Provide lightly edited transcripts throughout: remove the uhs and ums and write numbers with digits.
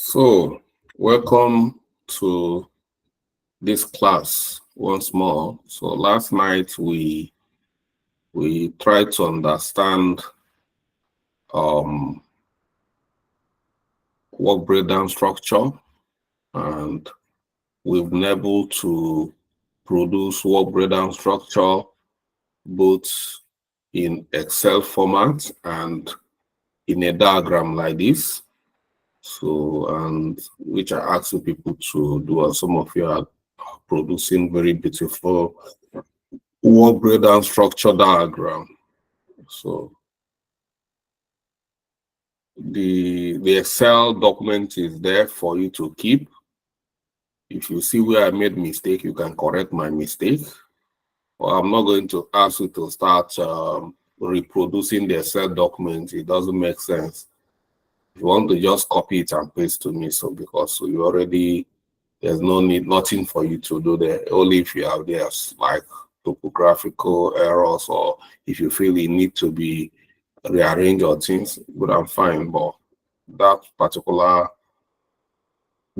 So, welcome to this class once more. So last night we tried to understand work breakdown structure, and we've been able to produce work breakdown structure both in Excel format and in a diagram like this. So, and which I asked you people to do, and some of you are producing very beautiful work breakdown structure diagram. So the Excel document is there for you to keep. If you see where I made mistake, you can correct my mistake. Or I'm not going to ask you to start reproducing the Excel document. It doesn't make sense. If you want to just copy it and paste to me, so because you already, there's no need, nothing for you to do there. Only if you have there's like topographical errors, or if you feel you need to be rearrange your things, good and fine. But that particular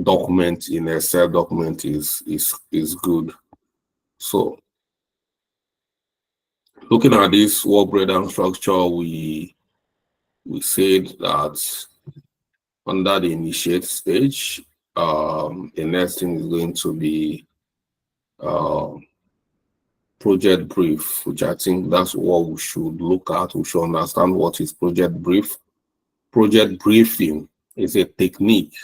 document in Excel document is good. So looking at this work breakdown structure, we said that under the initiate stage, the next thing is going to be project brief, which I think that's what we should look at. We should understand what is project brief. Project briefing is a technique.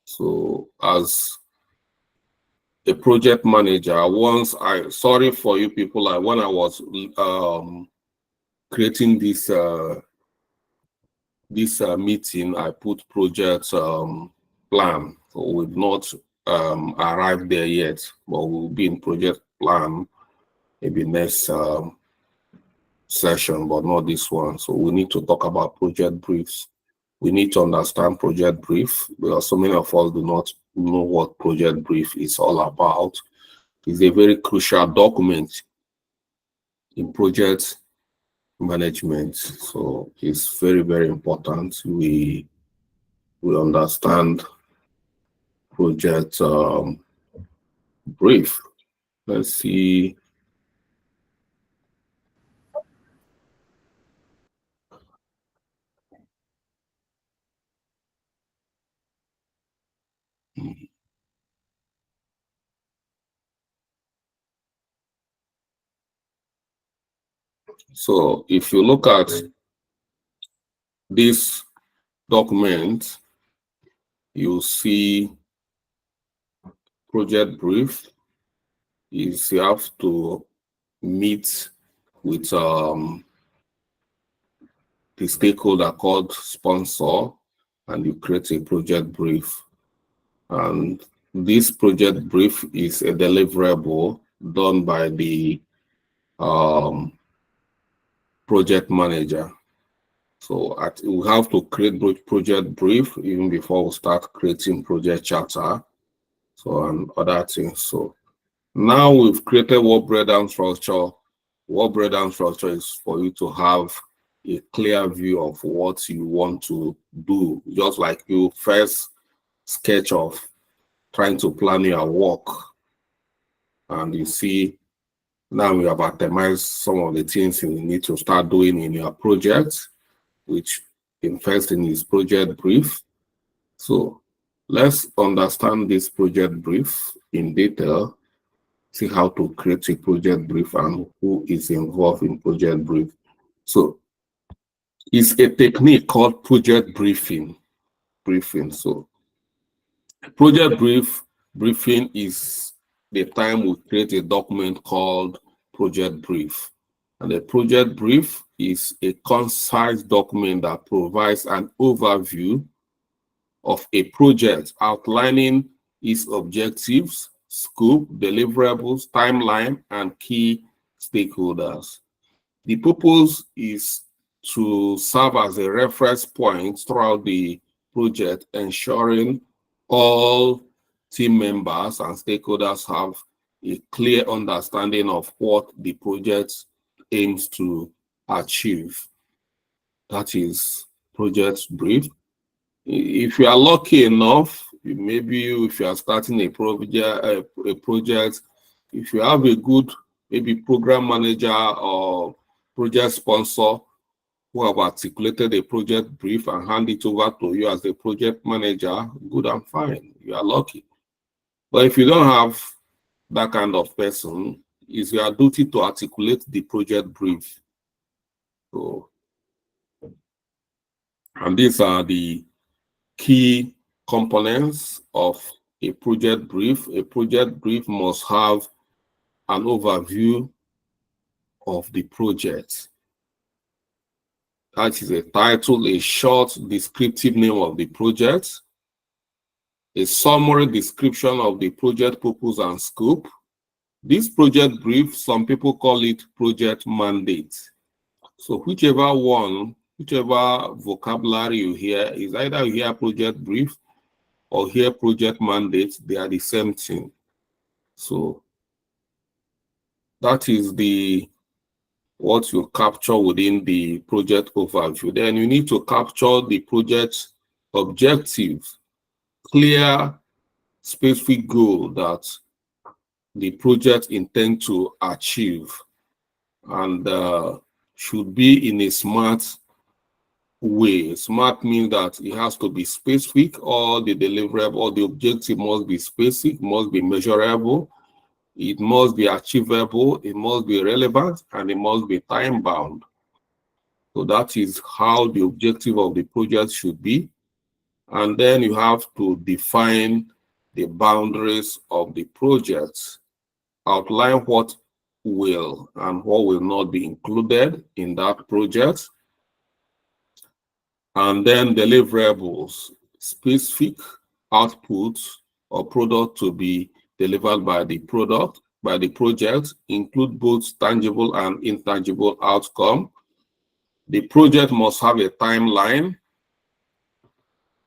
So as a project manager, sorry for you people, when I was creating this meeting, I put project plan. So we've not arrived there yet, but we'll be in project plan maybe next session, but not this one. So we need to talk about project briefs. We need to understand project brief, because so many of us do not know what project brief is all about. It's a very crucial document in project management. So it's very, very important we understand project brief. Let's see. So if you look at this document, you'll see project brief is you have to meet with the stakeholder called sponsor, and you create a project brief. And this project brief is a deliverable done by the project manager. So we have to create project brief even before we start creating project charter, so and other things. So now we've created work breakdown structure. Work breakdown structure is for you to have a clear view of what you want to do, just like you first sketch of trying to plan your work. And you see, now we have itemized some of the things you need to start doing in your project, which in first thing is project brief. So let's understand this project brief in detail, see how to create a project brief and who is involved in project brief. So it's a technique called project briefing. So project briefing is the time we create a document called project brief. And the project brief is a concise document that provides an overview of a project, outlining its objectives, scope, deliverables, timeline, and key stakeholders. The purpose is to serve as a reference point throughout the project, ensuring all team members and stakeholders have a clear understanding of what the project aims to achieve. That is project brief. If you are lucky enough, maybe if you are starting a project, if you have a good maybe program manager or project sponsor who have articulated a project brief and hand it over to you as a project manager, good and fine, you are lucky. But if you don't have that kind of person, it's your duty to articulate the project brief. So, and these are the key components of a project brief. A project brief must have an overview of the project. That is a title, a short descriptive name of the project, a summary description of the project purpose and scope. This project brief, some people call it project mandate. So whichever vocabulary you hear, is either you hear project brief or hear project mandate, they are the same thing. So that is what you capture within the project overview. Then you need to capture the project objectives, clear, specific goal that the project intends to achieve, and should be in a smart way. Smart means that it has to be specific, or the deliverable or the objective must be specific, must be measurable, it must be achievable, it must be relevant, and it must be time bound. So that is how the objective of the project should be. And then you have to define the boundaries of the project, outline what will and what will not be included in that project, and then deliverables, specific outputs or product to be delivered by the project, include both tangible and intangible outcome. The project must have a timeline.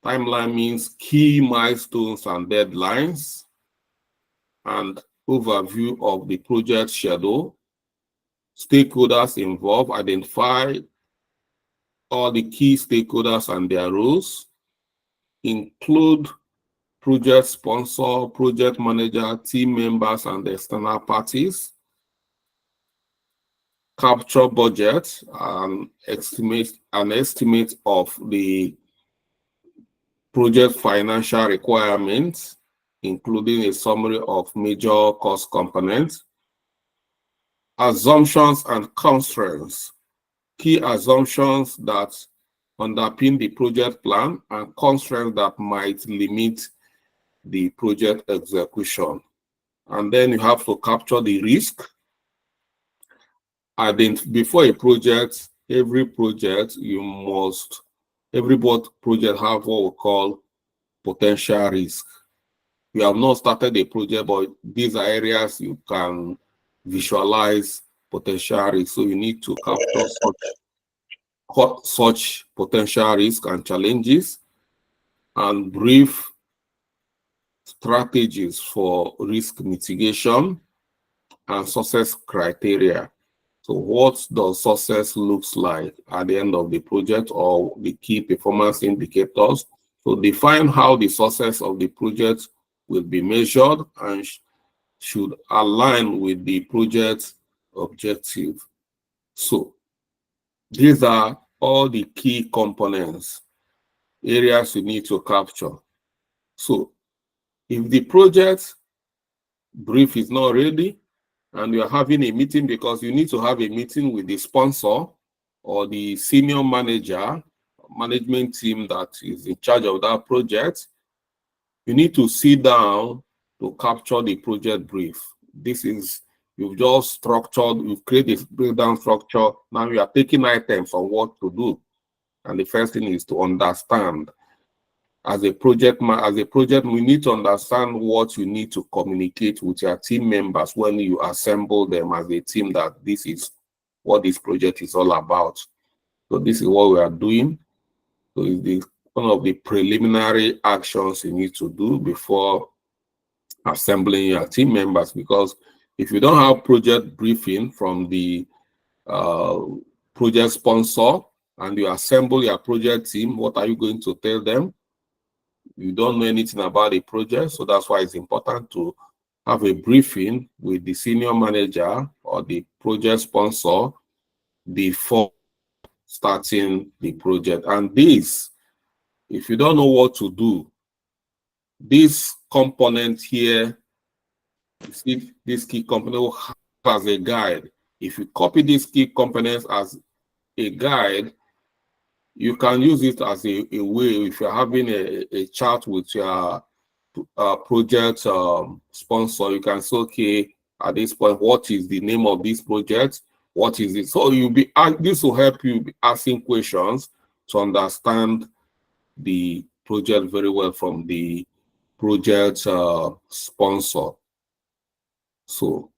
Timeline means key milestones and deadlines, and overview of the project schedule. Stakeholders involved, identify all the key stakeholders and their roles, include project sponsor, project manager, team members, and external parties. Capture budget and an estimate of the project financial requirements, including a summary of major cost components. Assumptions and constraints. Key assumptions that underpin the project plan and constraints that might limit the project execution. And then you have to capture the risk. Before a project, every project have what we call potential risk. You have not started a project, but these are areas you can visualize potential risk. So you need to capture such potential risk and challenges, and brief strategies for risk mitigation and success criteria. So what does success looks like at the end of the project, or the key performance indicators? So define how the success of the project will be measured and should align with the project objective. So these are all the key components, areas you need to capture. So if the project brief is not ready and you're having a meeting, because you need to have a meeting with the sponsor or the senior manager, management team that is in charge of that project, you need to sit down to capture the project brief. This is, you've just structured, you've created a breakdown structure. Now you are taking items on what to do. And the first thing is to understand. As a project, we need to understand what you need to communicate with your team members when you assemble them as a team, that this is what this project is all about. So this is what we are doing. So it's one of the preliminary actions you need to do before assembling your team members, because if you don't have project briefing from the project sponsor and you assemble your project team, what are you going to tell them? you don't know anything about the project. So that's why it's important to have a briefing with the senior manager or the project sponsor before starting the project. And this, if you don't know what to do, this component here, you see this key component as a guide. If you copy these key components as a guide, you can use it as a way, if you're having a chat with your project sponsor, you can say, okay, at this point, what is the name of this project? What is it? So this will help you be asking questions to understand the project very well from the project sponsor. So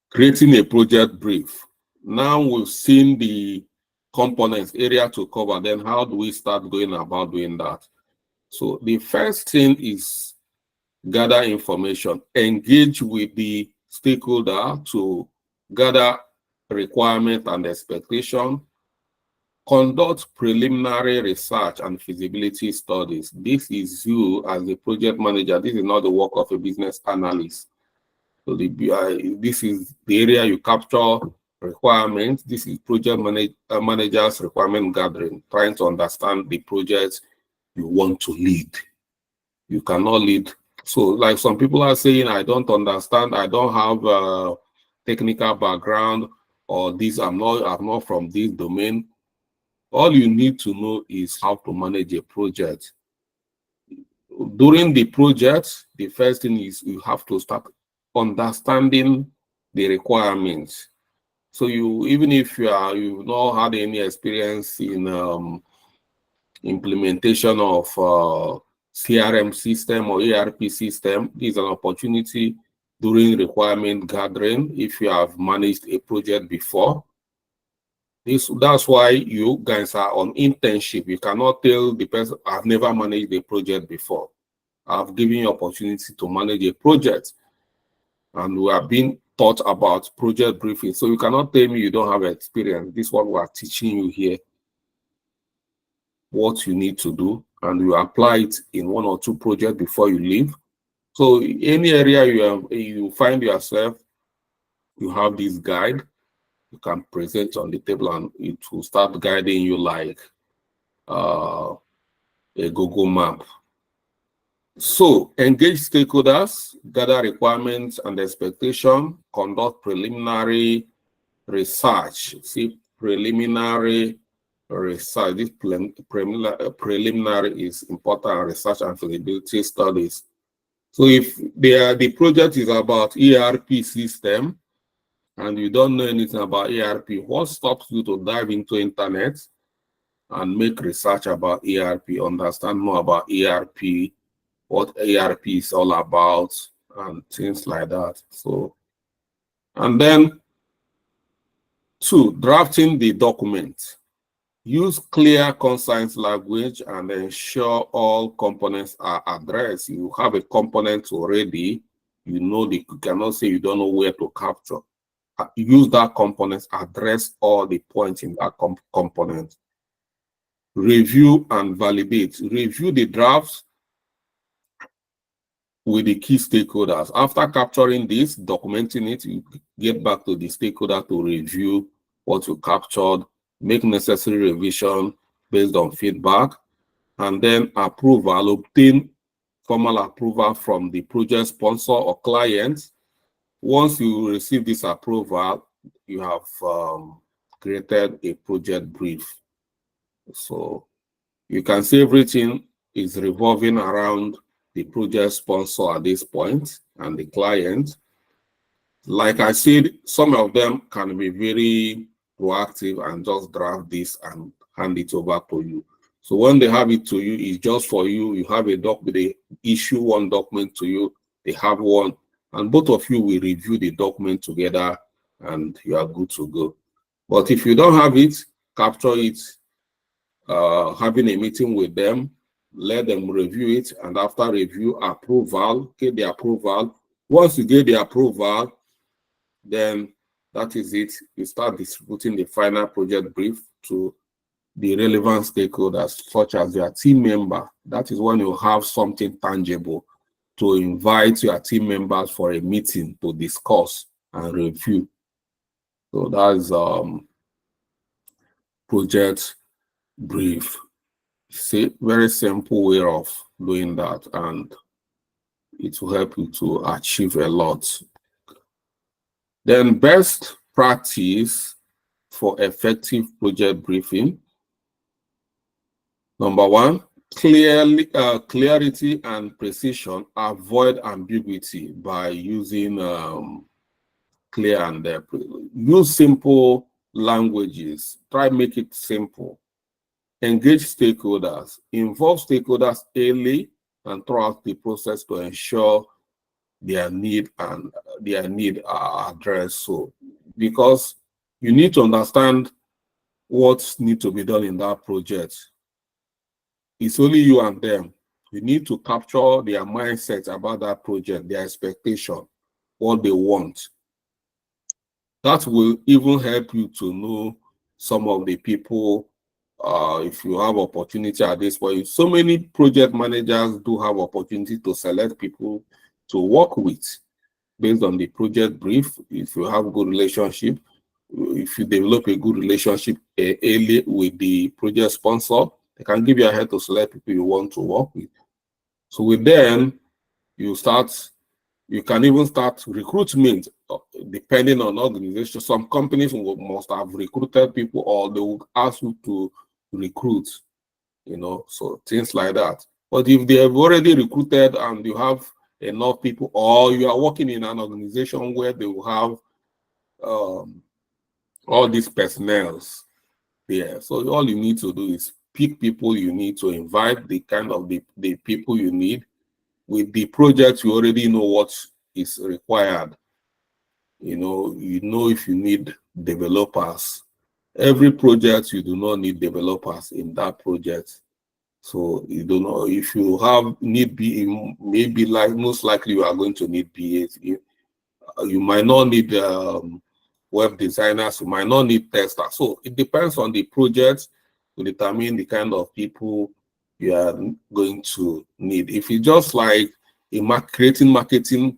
creating a project brief. Now we've seen the components, area to cover, then how do we start going about doing that? So the first thing is gather information, engage with the stakeholder to gather requirement and expectation, conduct preliminary research and feasibility studies. This is you as a project manager. This is not the work of a business analyst. So this is the area you capture requirements. This is project manager's requirement gathering, trying to understand the project you want to lead. You cannot lead. So like some people are saying, I don't understand, I don't have a technical background, or this, I'm not from this domain. All you need to know is how to manage a project. During the project, the first thing is you have to start understanding the requirements. So even if you've not had any experience in implementation of CRM system or ERP system, this is an opportunity during requirement gathering if you have managed a project before. That's why you guys are on internship. You cannot tell the person, I've never managed a project before. I've given you opportunity to manage a project, and we are being taught about project briefing. So you cannot tell me you don't have experience. This is what we are teaching you here, what you need to do, and you apply it in 1 or 2 projects before you leave. So any area you find yourself, you have this guide, you can present on the table, and it will start guiding you like a Google map. So engage stakeholders, gather requirements and expectation, conduct preliminary research. See, preliminary research. This preliminary is important, research and feasibility studies. So if the project is about ERP system and you don't know anything about ERP, what stops you to dive into internet and make research about ERP, understand more about ERP, what ERP is all about, and things like that. So, and then 2, drafting the document. Use clear, concise language and ensure all components are addressed. You have a component already, you cannot say you don't know where to capture. Use that component, address all the points in that component. Review and validate. Review the drafts with the key stakeholders. After capturing this, documenting it, you get back to the stakeholder to review what you captured, make necessary revision based on feedback, and then approval, obtain formal approval from the project sponsor or client. Once you receive this approval, you have created a project brief. So you can see everything is revolving around the project sponsor at this point and the client. Like I said, some of them can be very proactive and just draft this and hand it over to you. So when they have it to you, it's just for you. You have a document, they issue one document to you, they have one, and both of you will review the document together and you are good to go. But if you don't have it, capture it, having a meeting with them, let them review it, and after review, approval, get the approval. Once you get the approval, then that is it. You start distributing the final project brief to the relevant stakeholders, such as your team member. That is when you have something tangible to invite your team members for a meeting to discuss and review. So that's project brief. See, very simple way of doing that, and it will help you to achieve a lot. Then best practice for effective project briefing. Number one, clarity and precision. Avoid ambiguity by using clear and use simple languages. Try make it simple. Engage stakeholders. Involve stakeholders early and throughout the process to ensure their need are addressed. So, because you need to understand what needs to be done in that project. It's only you and them. You need to capture their mindset about that project, their expectation, what they want. That will even help you to know some of the people, if you have opportunity at this point. So many project managers do have opportunity to select people to work with based on the project brief. If you have a good relationship, if you develop a good relationship early with the project sponsor, they can give you a head to select people you want to work with. So with them, you can even start recruitment depending on organization. Some companies must have recruited people, or they will ask you to recruit, so things like that. But if they have already recruited and you have enough people, or you are working in an organization where they will have all these personnel there, so all you need to do is pick people you need to invite, the kind of the people you need. With the project, you already know what is required. You know if you need developers. Every project, you do not need developers in that project. So you don't know if you have need be maybe like most likely you are going to need BAs. You might not need web designers. You might not need testers. So it depends on the project to determine the kind of people you are going to need. If it's just like creating marketing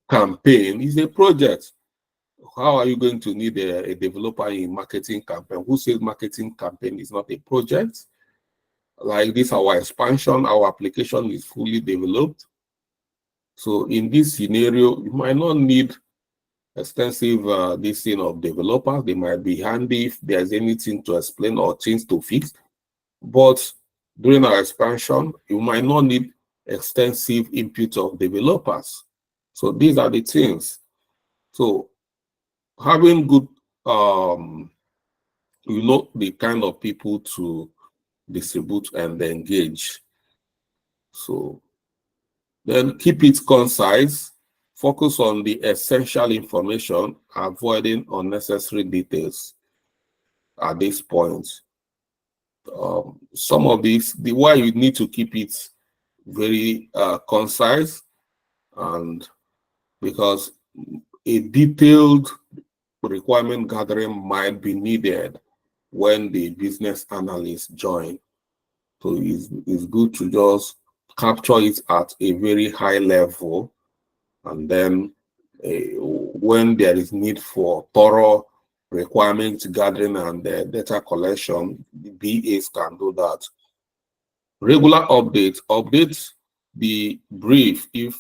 campaign, is a project. How are you going to need a developer in marketing campaign? Who says marketing campaign is not a project? Like this, our expansion, our application is fully developed. So in this scenario, you might not need extensive this thing of developers. They might be handy if there's anything to explain or things to fix. But during our expansion, you might not need extensive input of developers. So these are the things. So having good, the kind of people to distribute and engage. So then keep it concise, focus on the essential information, avoiding unnecessary details at this point. Some of these, the why you need to keep it very concise, and because a detailed requirement gathering might be needed when the business analysts join. So it's good to just capture it at a very high level, and then when there is need for thorough requirement gathering and data collection, the BAs can do that. Regular updates the brief if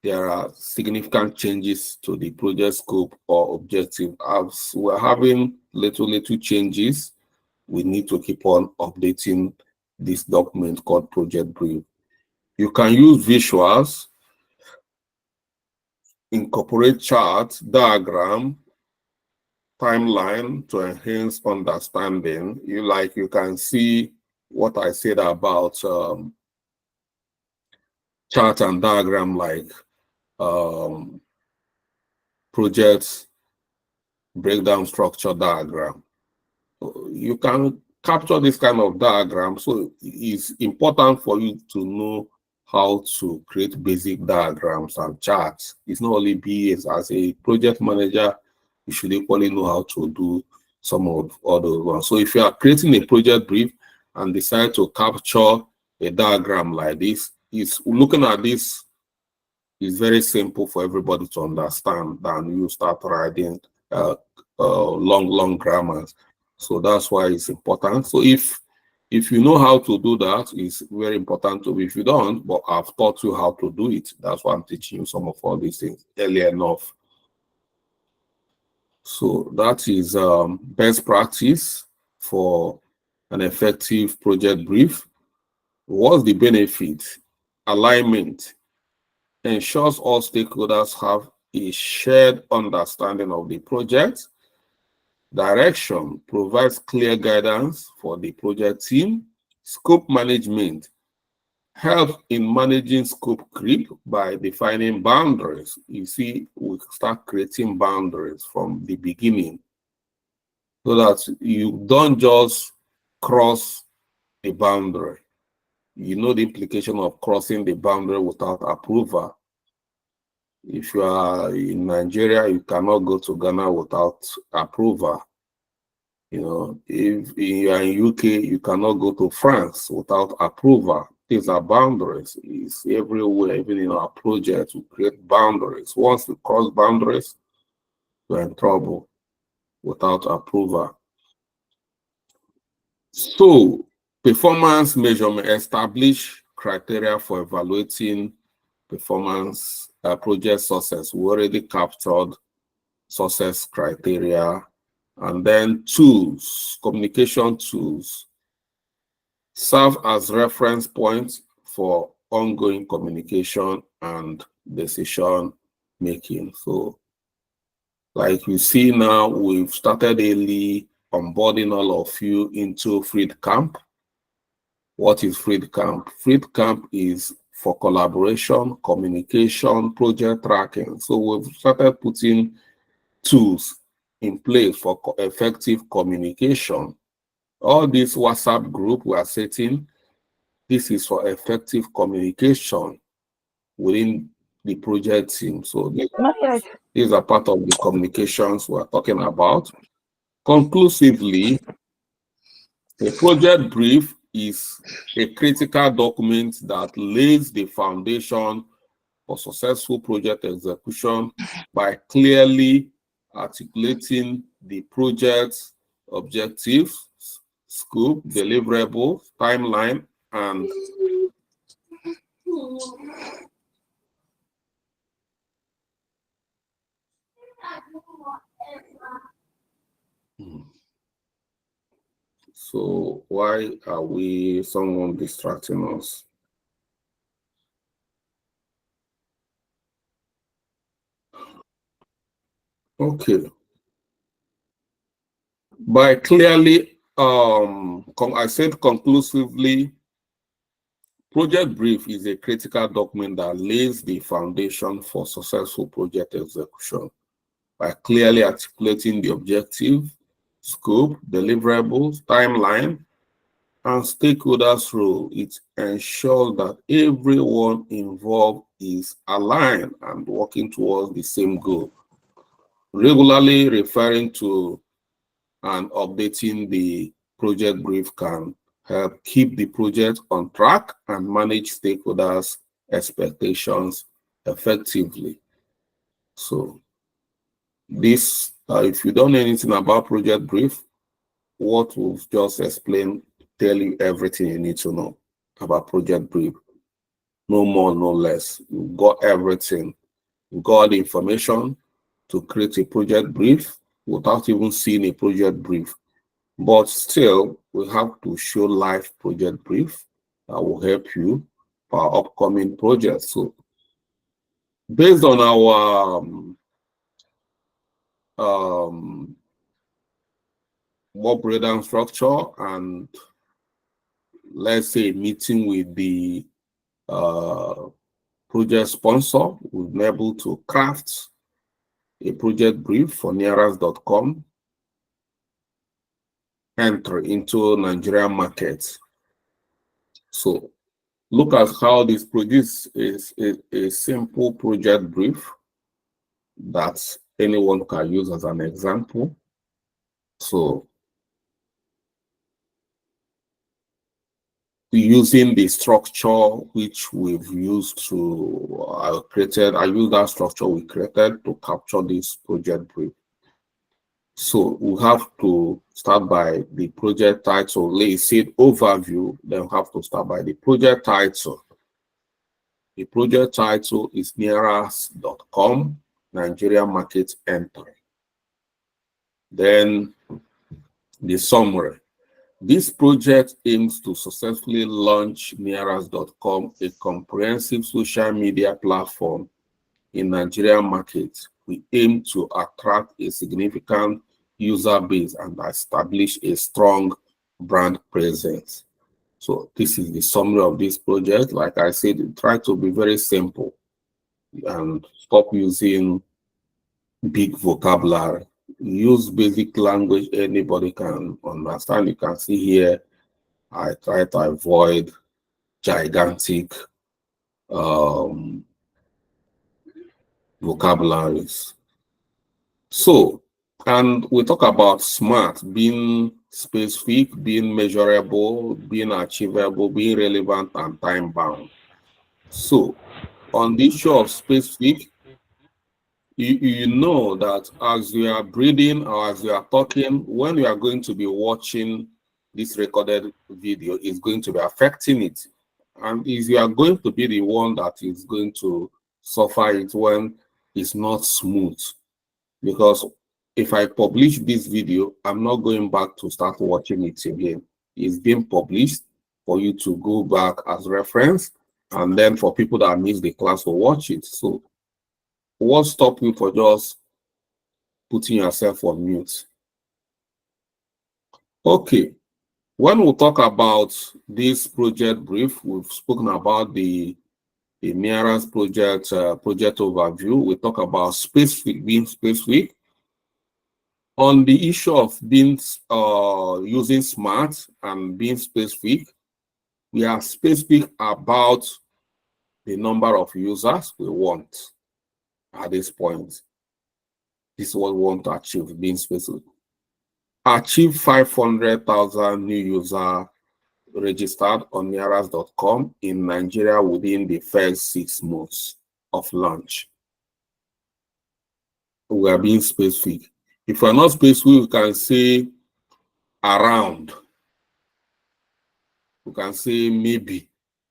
there are significant changes to the project scope or objective. As we're having little changes, we need to keep on updating this document called project brief. You can use visuals, incorporate charts, diagram, timeline to enhance understanding. You can see what I said about chart and diagram, like project breakdown structure diagram. You can capture this kind of diagram. So it's important for you to know how to create basic diagrams and charts. It's not only BAs. As a project manager, you should equally know how to do some of all those ones. So if you are creating a project brief and decide to capture a diagram like this, is looking at this is very simple for everybody to understand than you start writing long grammars. So that's why it's important. So if you know how to do that, it's very important to. If you don't, but I've taught you how to do it. That's why I'm teaching you some of all these things early enough. So that is best practice for an effective project brief. What's the benefit? Alignment ensures all stakeholders have a shared understanding of the project. Direction provides clear guidance for the project team. Scope management helps in managing scope creep by defining boundaries. You see, we start creating boundaries from the beginning so that you don't just cross a boundary. You know the implication of crossing the boundary without approval. If you are in Nigeria, you cannot go to Ghana without approval. You know, if you are in UK, you cannot go to France without approval. These are boundaries. It's everywhere, even in our project, we create boundaries. Once we cross boundaries, we're in trouble without approval. So, performance measurement, establish criteria for evaluating performance project success. We already captured success criteria. And then tools, communication tools, serve as reference points for ongoing communication and decision making. So, like you see now, we've started early onboarding all of you into Freed Camp. What is Freed Camp? Freed Camp is for collaboration, communication, project tracking. So we've started putting tools in place for effective communication. All this WhatsApp group we are setting, this is for effective communication within the project team. So these are part of the communications we're talking about. Conclusively, a project brief is a critical document that lays the foundation for successful project execution by clearly articulating the project's objectives, scope, deliverable, timeline, and so why are we someone distracting us? Okay. By clearly, I said conclusively, project brief is a critical document that lays the foundation for successful project execution by clearly articulating the objective, scope, deliverables, timeline, and stakeholders' role. It ensures that everyone involved is aligned and working towards the same goal. Regularly referring to and updating the project brief can help keep the project on track and manage stakeholders' expectations effectively. So this, if you don't know anything about project brief, what we've just explained tell you everything you need to know about project brief. No more, no less. You got everything. You got the information to create a project brief without even seeing a project brief. But still, we have to show live project brief that will help you for our upcoming projects. So based on our work breakdown structure and let's say meeting with the project sponsor, we've been able to craft a project brief for Nearas.com, enter into Nigerian markets. So look at how this produce is a simple project brief that anyone can use as an example. So using the structure which we've used to I use that structure we created to capture this project brief. So we have to start by the project title. Let's say overview, then we have to start by the project title. The project title is nearas.com, Nigeria Market Entry. Then the summary. This project aims to successfully launch nearas.com, a comprehensive social media platform in Nigerian market. We aim to attract a significant user base and establish a strong brand presence. So this is the summary of this project. Like I said, try to be very simple and stop using big vocabulary. Use basic language anybody can understand. You can see here, I try to avoid gigantic vocabularies. So, and we talk about SMART, being specific, being measurable, being achievable, being relevant, and time bound. So, on the issue of specific, you know that as you are breathing or as you are talking, when you are going to be watching this recorded video, is going to be affecting it. And if you are going to be the one that is going to suffer it when it's not smooth. Because if I publish this video, I'm not going back to start watching it again. It's being published for you to go back as reference, and then for people that miss the class to watch it. So what stops you for just putting yourself on mute? Okay, when we talk about this project brief, we've spoken about the NEARAS project overview. We talk about specific, being specific. On the issue of being using SMART and being specific, we are specific about the number of users we want at this point. This is what we want to achieve, being specific. Achieve 500,000 new users registered on nearas.com in Nigeria within the first 6 months of launch. We are being specific. If we're not specific, we can say around. We can say maybe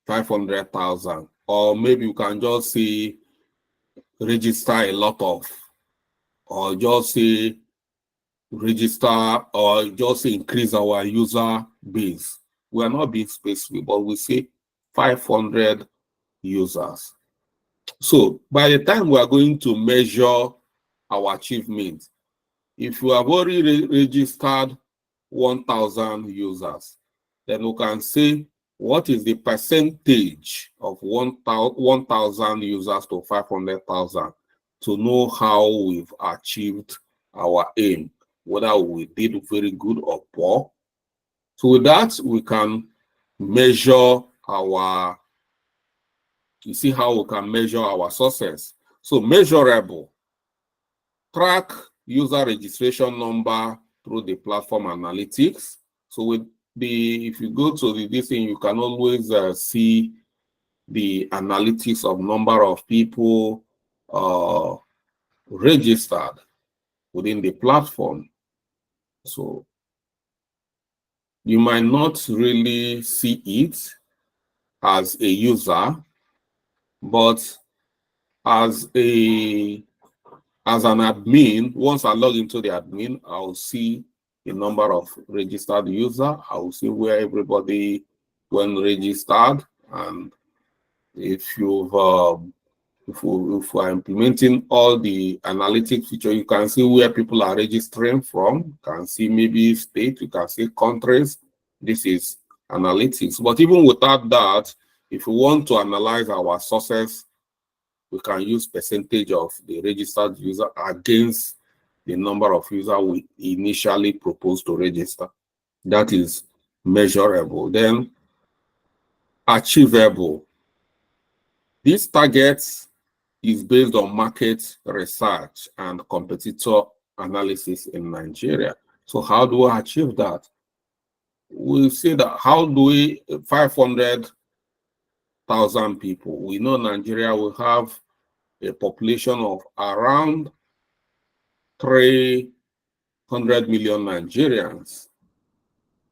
500,000, or maybe we can just say register a lot of, or just say register, or just say increase our user base. We are not being specific, but we say 500 users. So by the time we are going to measure our achievement, if you have already registered 1,000 users, then we can say what is the percentage of 1,000 users to 500,000 to know how we've achieved our aim, whether we did very good or poor. So with that, we can measure our, you see how we can measure our success. So measurable, track user registration number through the platform analytics. So with the, if you go to this thing, you can always see the analytics of number of people registered within the platform. So you might not really see it as a user, but as an admin, once I log into the admin, I'll see the number of registered users. I'll see where everybody went registered, and if you've if we're implementing all the analytics feature, you can see where people are registering from. You can see maybe state, you can see countries. This is analytics. But even without that, if we want to analyze our sources, we can use percentage of the registered user against the number of users we initially proposed to register. That is measurable. Then achievable. These targets is based on market research and competitor analysis in Nigeria. So how do we achieve that? We say that how do we 500,000 people? We know Nigeria will have a population of around 300 million Nigerians.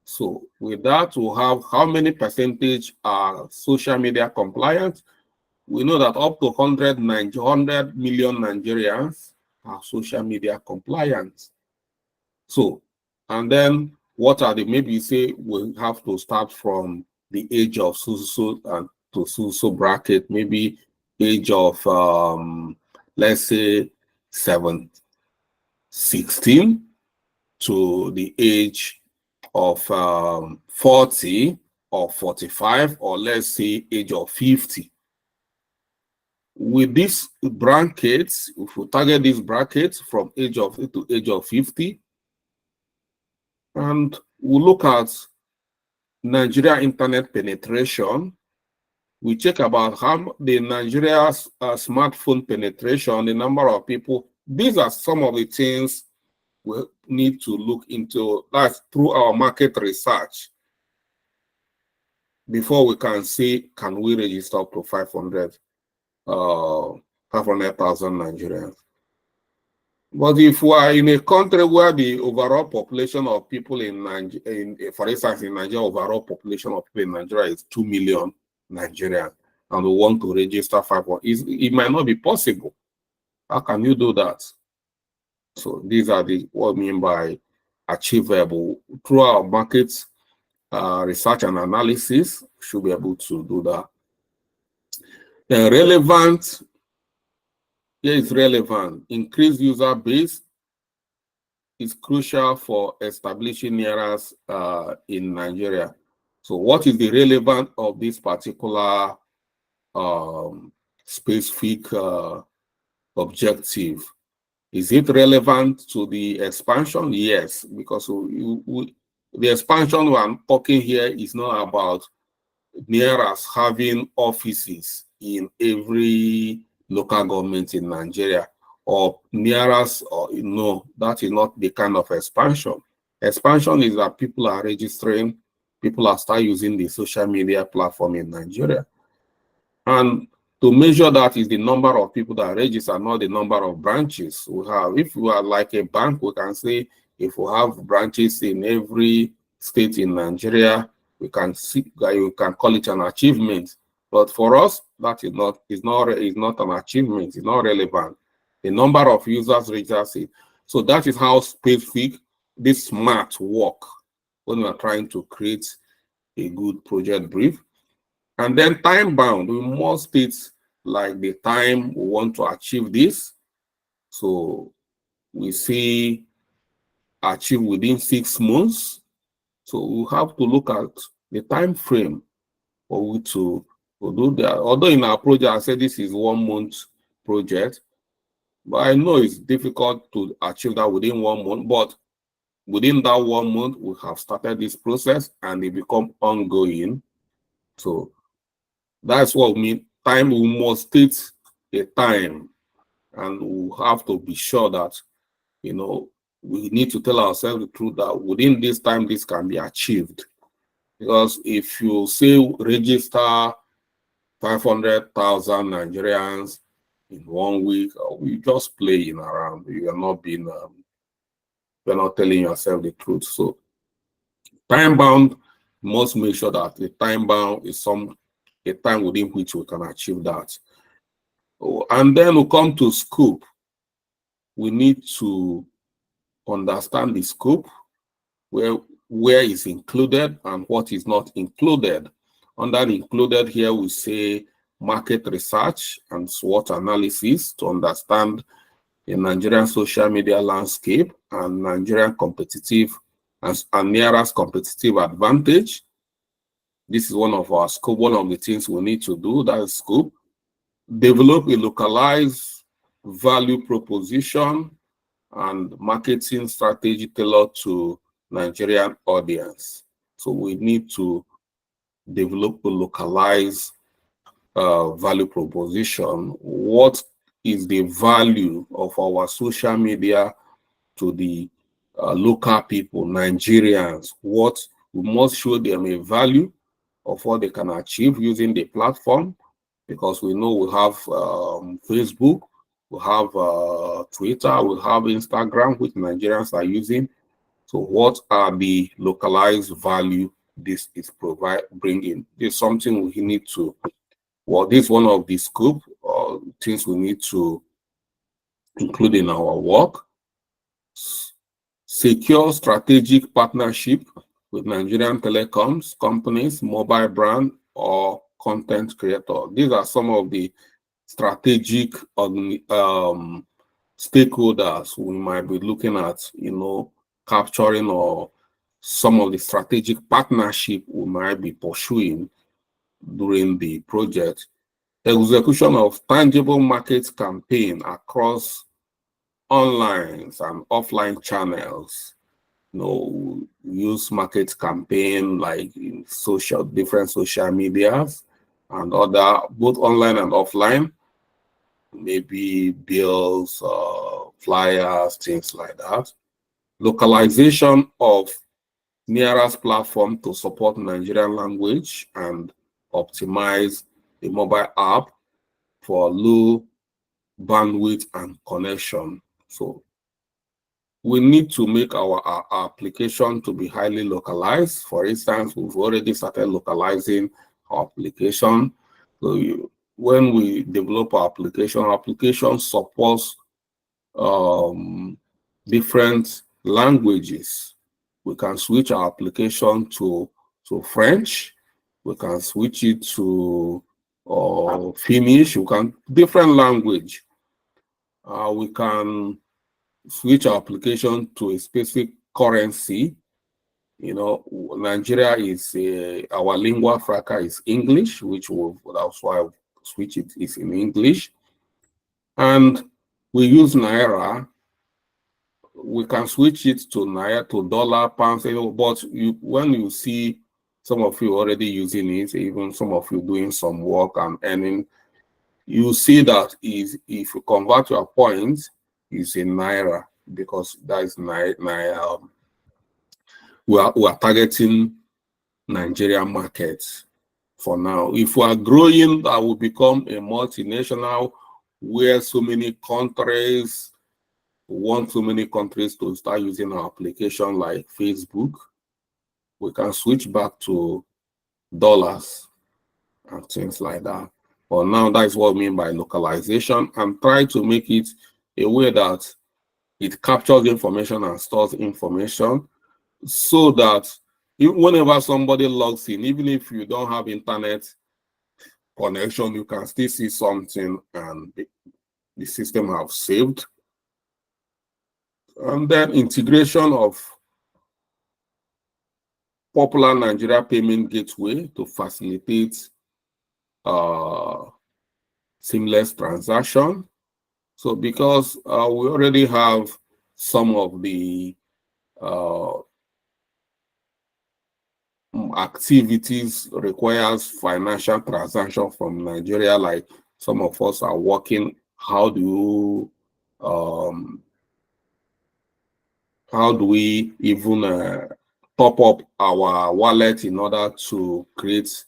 So with that, we'll have how many percentage are social media compliant? We know that up to 100 million Nigerians are social media compliant. So, and then what are the, maybe you say we have to start from the age of so and to so bracket, maybe age of let's say 16 to the age of 40 or 45, or let's say age of 50. With these brackets, if we target these brackets from age of to age of 50, and we look at Nigeria internet penetration, we check about how the Nigeria's smartphone penetration, the number of people. These are some of the things we need to look into. That's through our market research before we can say, can we register up to 500,000 Nigerians? But if we are in a country where the overall population of people in Nigeria, for instance, in Nigeria, overall population of people in Nigeria is 2 million Nigerians, and we want to register 500, it might not be possible. How can you do that? So these are what I mean by achievable. Through our markets research and analysis, we should be able to do that. Relevant. Here is relevant. Increased user base is crucial for establishing NIRAS in Nigeria. So what is the relevance of this particular specific objective? Is it relevant to the expansion? Yes, because the expansion we're talking here is not about NIRAS having offices in every local government in Nigeria, or NIRAS, or no, that is not the kind of expansion. Expansion is that people are registering, people are start using the social media platform in Nigeria. And to measure that is the number of people that register, not the number of branches we have. If we are like a bank, we can say if we have branches in every state in Nigeria, we can see, you can call it an achievement. But for us, that is not an achievement. It's not relevant. The number of users registered. So that is how specific this SMART work when we are trying to create a good project brief. And then time bound, we must state like the time we want to achieve this. So we say achieve within 6 months. So we have to look at the time frame for we to do that. Although in our project, I said this is 1 month project, but I know it's difficult to achieve that within 1 month. But within that 1 month, we have started this process and it become ongoing. So that's what we mean. Time, we must state a time, and we have to be sure that, you know, we need to tell ourselves the truth that within this time, this can be achieved. Because if you say register 500,000 Nigerians in 1 week, we just playing around. You are not being, you're not telling yourself the truth. So time bound, must make sure that the time bound is a time within which we can achieve that. And then we come to scope. We need to understand the scope, where is included and what is not included. Under included here, we say market research and SWOT analysis to understand the Nigerian social media landscape and Nigerian competitive and NIRAS competitive advantage. This is one of our scope, one of the things we need to do, that is scope. Develop a localized value proposition and marketing strategy tailored to Nigerian audience. So we need to develop a localized value proposition. What is the value of our social media to the local people, Nigerians, what we must show them a value of what they can achieve using the platform, because we know we have Facebook, we have Twitter, we have Instagram, which Nigerians are using. So what are the localized value this is bringing? This is something we need to, well, this is one of the scope or things we need to include in our work. Secure strategic partnership with Nigerian telecoms companies, mobile brand, or content creator. These are some of the strategic stakeholders we might be looking at, capturing, or some of the strategic partnership we might be pursuing during the project. Execution of tangible market campaign across online and offline channels. Use market campaign like in different social medias and other, both online and offline, maybe bills, flyers, things like that. Localization of nearest platform to support Nigerian language and optimize the mobile app for low bandwidth and connection. So we need to make our application to be highly localized. For instance, we've already started localizing our application. So when we develop our application supports different languages. We can switch our application to French. We can switch it to Finnish. We can different language. We can switch our application to a specific currency. Nigeria is our lingua franca is English, that's why I switch it is in English. And we use Naira. We can switch it to Naira, to dollar, pounds, but when you see some of you already using it, even some of you doing some work and earning, you see that if you convert your points, it's in Naira, because that is Naira. We are targeting Nigerian markets for now. If we are growing, that will become a multinational where so many countries want so many countries to start using our application like Facebook. We can switch back to dollars and things like that. But now that is what I mean by localization, and try to make it a way that it captures information and stores information, so that whenever somebody logs in, even if you don't have internet connection, you can still see something and the system have saved. And then integration of popular Nigeria payment gateway to facilitate seamless transaction. So because we already have some of the activities requires financial transaction from Nigeria, like some of us are working, how do we even top up our wallet in order to create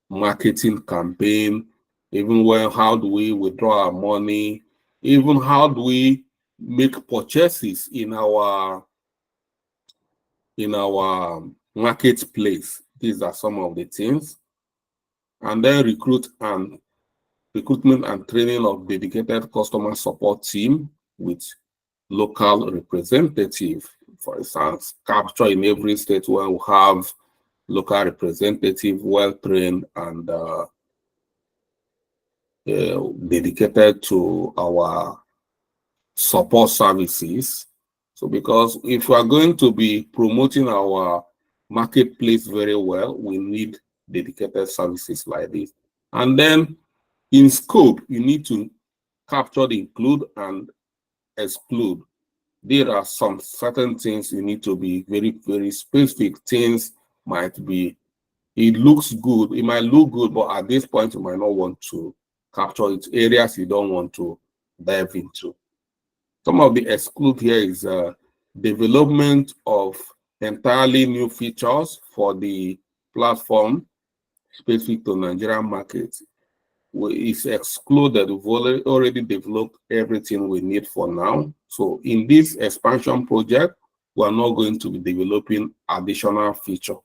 marketing campaign? Even how do we withdraw our money? Even how do we make purchases in our marketplace? These are some of the things. And then recruitment and training of dedicated customer support team with local representative. For instance, capture in every state where we have local representative, well-trained and dedicated to our support services. So because if we are going to be promoting our marketplace very well, we need dedicated services like this. And then in scope, you need to capture the include and exclude. There are some certain things you need to be very, very specific. Things might be, it looks good, it might look good, but at this point you might not want to capture it. Areas you don't want to dive into. Some of the exclude here is development of entirely new features for the platform specific to Nigerian market is excluded. We've already developed everything we need for now. So in this expansion project, we are not going to be developing additional feature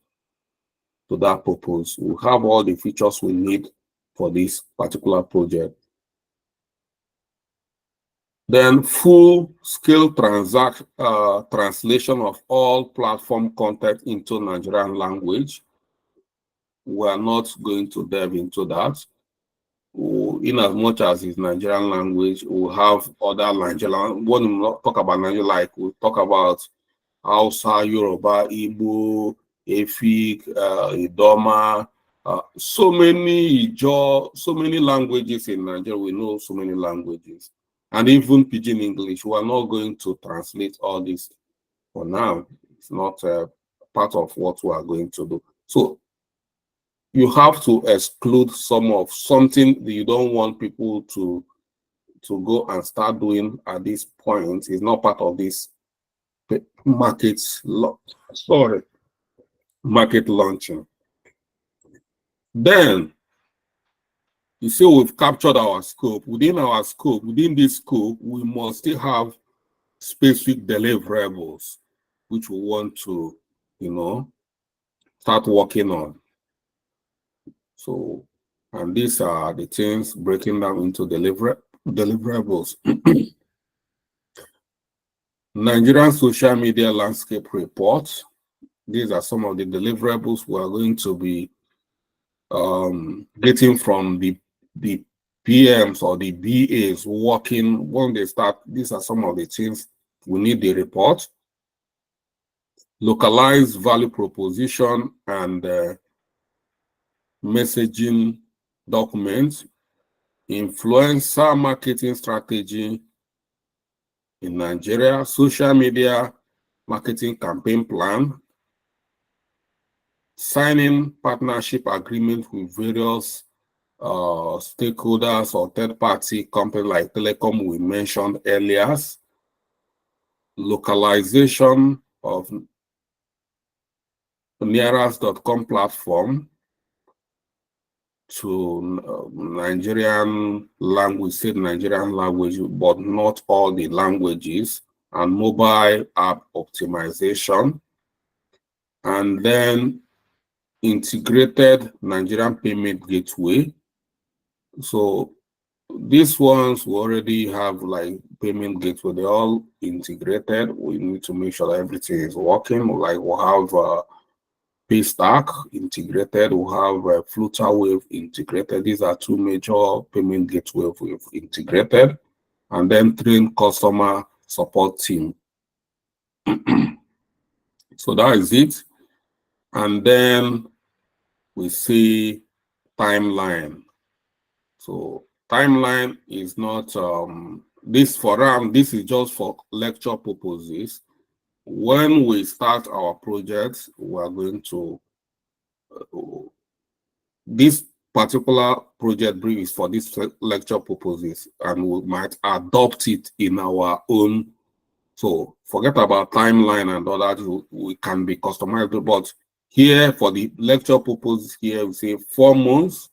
to that purpose. We have all the features we need for this particular project. Then full-scale translation of all platform content into Nigerian language. We are not going to delve into that. In as much as it's Nigerian language, we'll have other Nigerian, when we talk about Nigeria, like we'll talk about Hausa, Yoruba, Igbo, Efik, Idoma, so many languages in Nigeria. We know so many languages. And even Pidgin English. We are not going to translate all this for now. It's not part of what we are going to do. So you have to exclude something that you don't want people to go and start doing at this point. It's not part of this market launching. Then you see we've captured our scope. Within this scope, we must still have specific deliverables which we want to, start working on. So, and these are the things breaking down into deliverables. Nigerian social media landscape report. These are some of the deliverables we are going to be getting from the PMs or the BAs working when they start. These are some of the things we need the report. Localized value proposition and messaging documents, influencer marketing strategy in Nigeria, social media marketing campaign plan, signing partnership agreement with various stakeholders or third-party companies like Telecom we mentioned earlier, localization of Nearas.com platform to Nigerian language, but not all the languages, and mobile app optimization, and then integrated Nigerian payment gateway. So these ones we already have like payment gateway, they're all integrated. We need to make sure that everything is working. Like we'll have Paystack integrated, we'll have Flutterwave integrated. These are two major payment gateways we've integrated, and then train customer support team. So that is it. And then we see timeline. So timeline is not this is just for lecture purposes. When we start our project, we are going to this particular project brief is for this lecture purposes, and we might adopt it in our own. So forget about timeline and all that. We can be customizable, but here for the lecture purposes, here we say 4 months,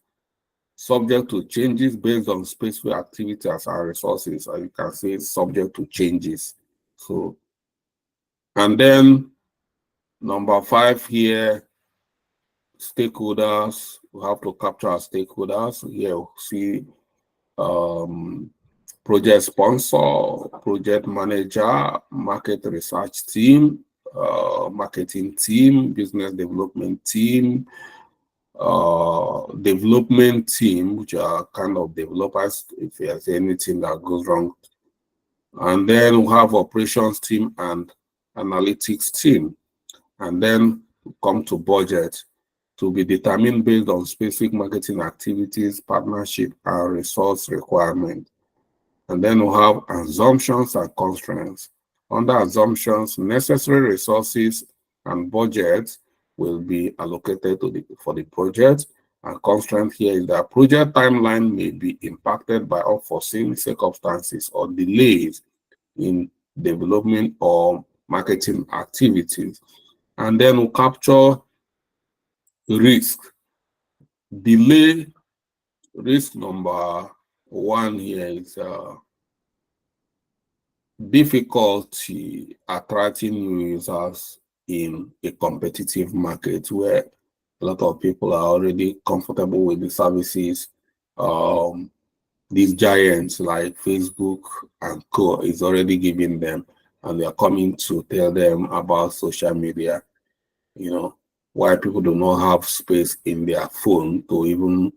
subject to changes based on specific activities and resources. And you can say subject to changes. So, and then number 5 here, stakeholders. We have to capture our stakeholders. Here we see project sponsor, project manager, market research team, marketing team, business development team, development team, which are kind of developers if there's anything that goes wrong. And then we have operations team and analytics team. And then we come to budget to be determined based on specific marketing activities, partnership, and resource requirement. And then we have assumptions and constraints. Under assumptions, necessary resources and budget will be allocated for the project. And constraint here is that project timeline may be impacted by unforeseen circumstances or delays in development or marketing activities. And then we capture risk. Delay risk number one here is difficulty attracting new users in a competitive market where a lot of people are already comfortable with the services. These giants like Facebook and Co is already giving them, and they are coming to tell them about social media. You know, why people do not have space in their phone to even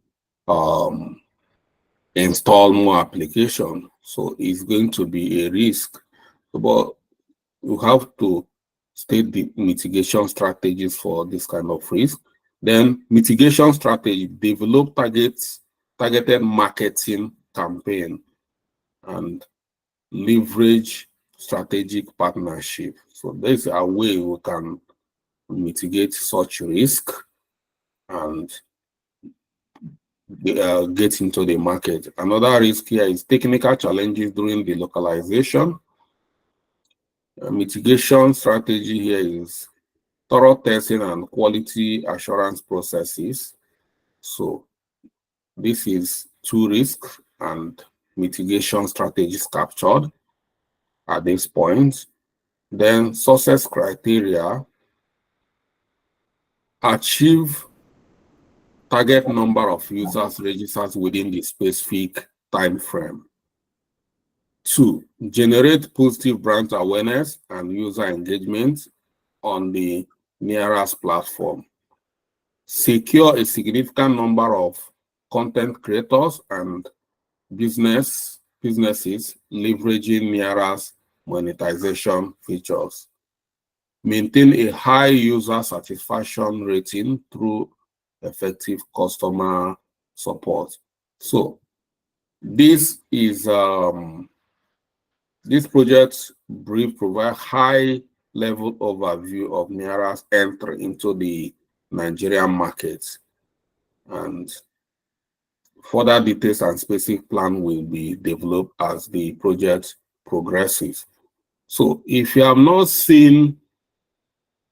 install more application. So it's going to be a risk. But you have to state the mitigation strategies for this kind of risk. Then mitigation strategy, develop targeted marketing campaign and leverage strategic partnership. So there's a way we can mitigate such risk and get into the market. Another risk here is technical challenges during the localization. Mitigation strategy here is thorough testing and quality assurance processes. So this is two risks and mitigation strategies captured at this point. Then success criteria, achieve target number of users registered within the specific time frame. 2, generate positive brand awareness and user engagement on the Nearas platform. Secure a significant number of content creators and businesses leveraging Nearas monetization features. Maintain a high user satisfaction rating through effective customer support. So this is this project brief provides high level overview of Neara's entry into the Nigerian market, and further details and specific plan will be developed as the project progresses. So if you have not seen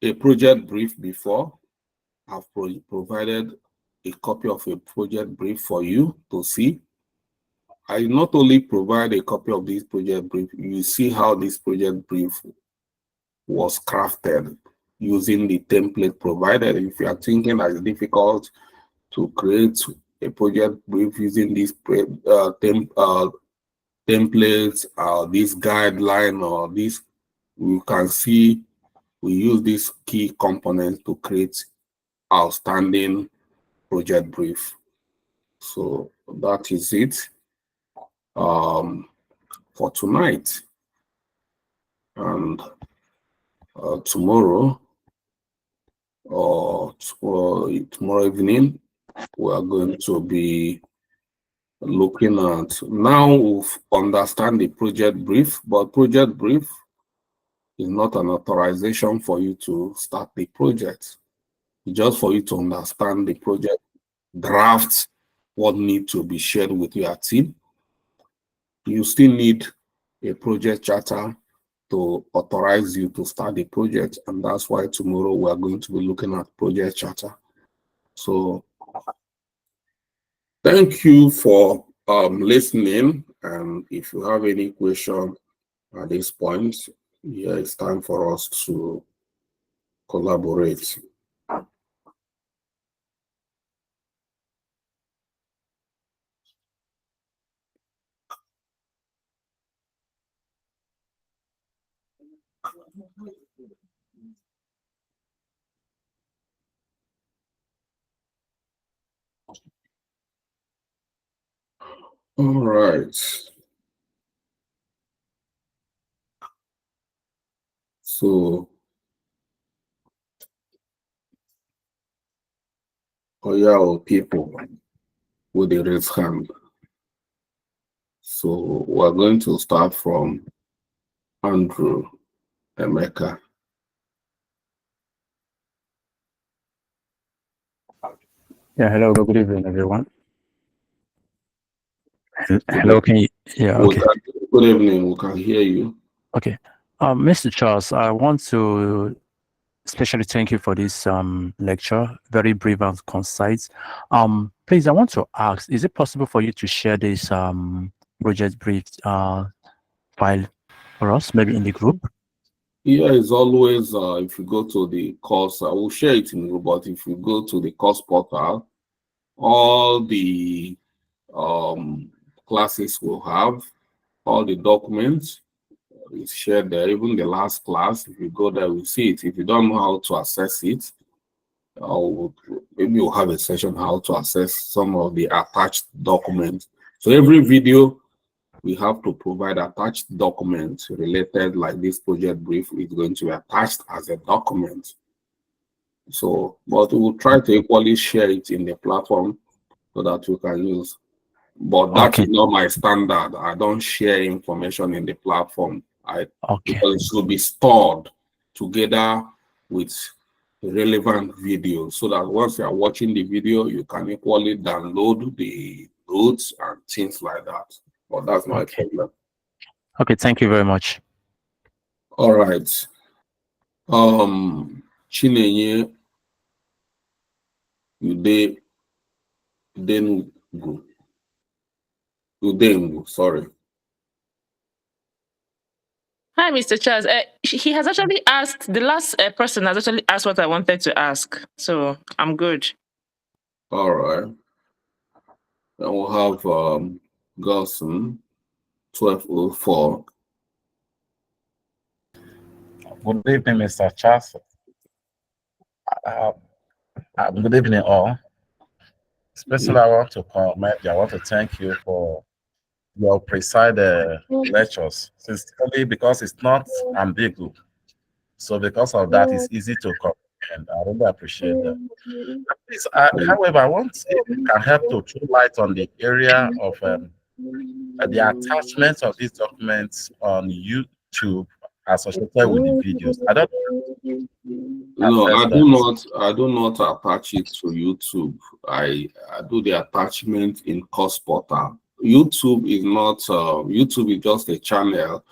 a project brief before, I've provided a copy of a project brief for you to see. I not only provide a copy of this project brief, you see how this project brief was crafted using the template provided. If you are thinking that it's difficult to create a project brief using this templates, this guideline, or this, you can see we use these key components to create outstanding project brief. So that is it for tonight. And tomorrow or tomorrow evening, we are going to be looking at, now we've understand the project brief, but project brief is not an authorization for you to start the project. It's just for you to understand the project, draft what needs to be shared with your team. You still need a project charter to authorize you to start the project, and that's why tomorrow we are going to be looking at project charter. So thank you for listening, and if you have any question at this point, yeah, it's time for us to collaborate. All right. So, people with the raised hand. So we're going to start from Andrew Emeka. Yeah, hello, good evening, everyone. Hello, can you? Yeah, okay. Good evening, we can hear you. Okay. Mr. Charles, I want to especially thank you for this lecture, very brief and concise. Please, I want to ask, is it possible for you to share this project brief file for us, maybe in the group? Yeah, it's always, if you go to the course, I will share it in the group, but if you go to the course portal, all the classes will have, all the documents is shared there, even the last class. If you go there, we see it. If you don't know how to access it, maybe we'll have a session how to access some of the attached documents. So every video, we have to provide attached documents related, like this project brief is going to be attached as a document. So, but we will try to equally share it in the platform so that you can use. But that is not my standard. I don't share information in the platform. Because it should be stored together with relevant videos, so that once you are watching the video, you can equally download the notes and things like that. But that's not a problem. Okay, thank you very much. All right. Chinenye Udengu, sorry. Hi, Mr. Charles. He has actually asked, the last person has actually asked what I wanted to ask. So I'm good. All right. Then we'll have Gaussen, 1204. Good evening, Mr. Charles. Good evening, all. Especially, I want to comment you. I want to thank you for your precise lectures, sincerely, because it's not ambiguous. So because of that, it's easy to comprehend. I really appreciate that. Please, however, I want if you can help to throw light on the area of the attachment of these documents on YouTube associated with the videos. I don't know. I do not attach it to YouTube. I do the attachment in course portal. YouTube is not YouTube is just a channel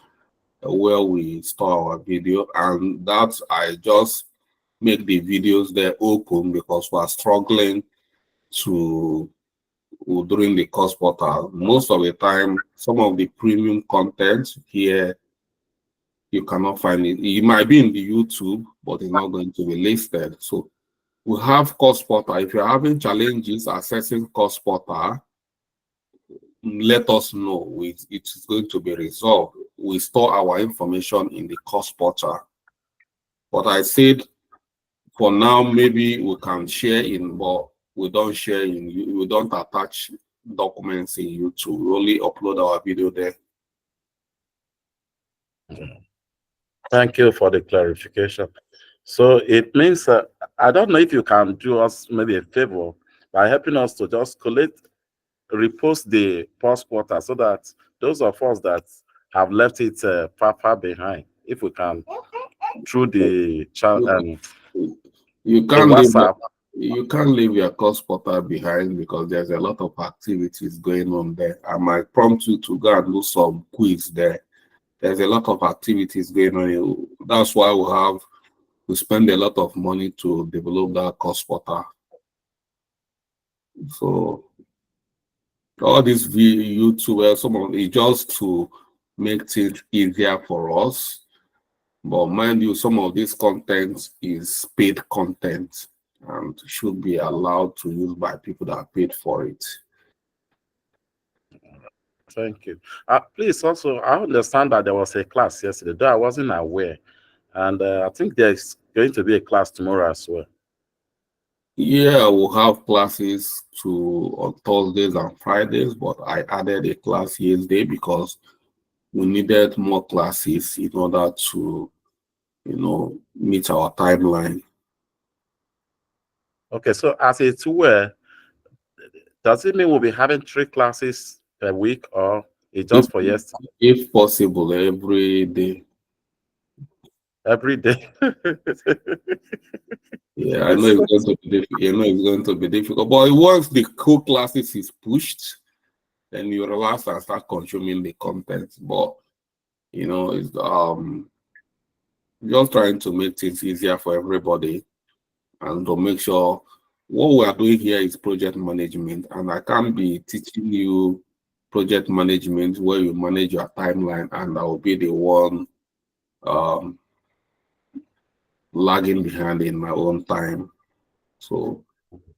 where we store our video, and that I just make the videos there open because we are struggling to during the course portal. Most of the time, some of the premium content here, you cannot find it. It might be in the YouTube, but it's not going to be listed. So we have course portal. If you're having challenges accessing course portal, let us know. It is going to be resolved. We store our information in the course portal. But I said, for now, maybe we can share in, but we don't share in, we don't attach documents in YouTube. We only upload our video there. Thank you for the clarification. So it means I don't know if you can do us maybe a favor by helping us to just repost the post portal so that those of us that have left it far behind, if we can, through the chat and you can't leave your course portal behind because there's a lot of activities going on there. I might prompt you to go and do some quiz there. There's a lot of activities going on. That's why we spend a lot of money to develop that course portal. So all this YouTube, some of it just to make things easier for us. But mind you, some of this content is paid content and should be allowed to use by people that paid for it. Thank you. Please also, I understand that there was a class yesterday, though I wasn't aware. And I think there's going to be a class tomorrow as well. Yeah, we'll have classes on Thursdays and Fridays, but I added a class yesterday because we needed more classes in order to, meet our timeline. Okay, so as it's were, does it mean we'll be having 3 classes per week, or it's just for yesterday? If possible, every day. Every day. Yeah, I know it's going to be difficult. It's going to be difficult. But once the core classes is pushed, then you relax and start consuming the content. But it's just trying to make things easier for everybody and to make sure what we are doing here is project management, and I can't be teaching you project management where you manage your timeline and I will be the one lagging behind in my own time. So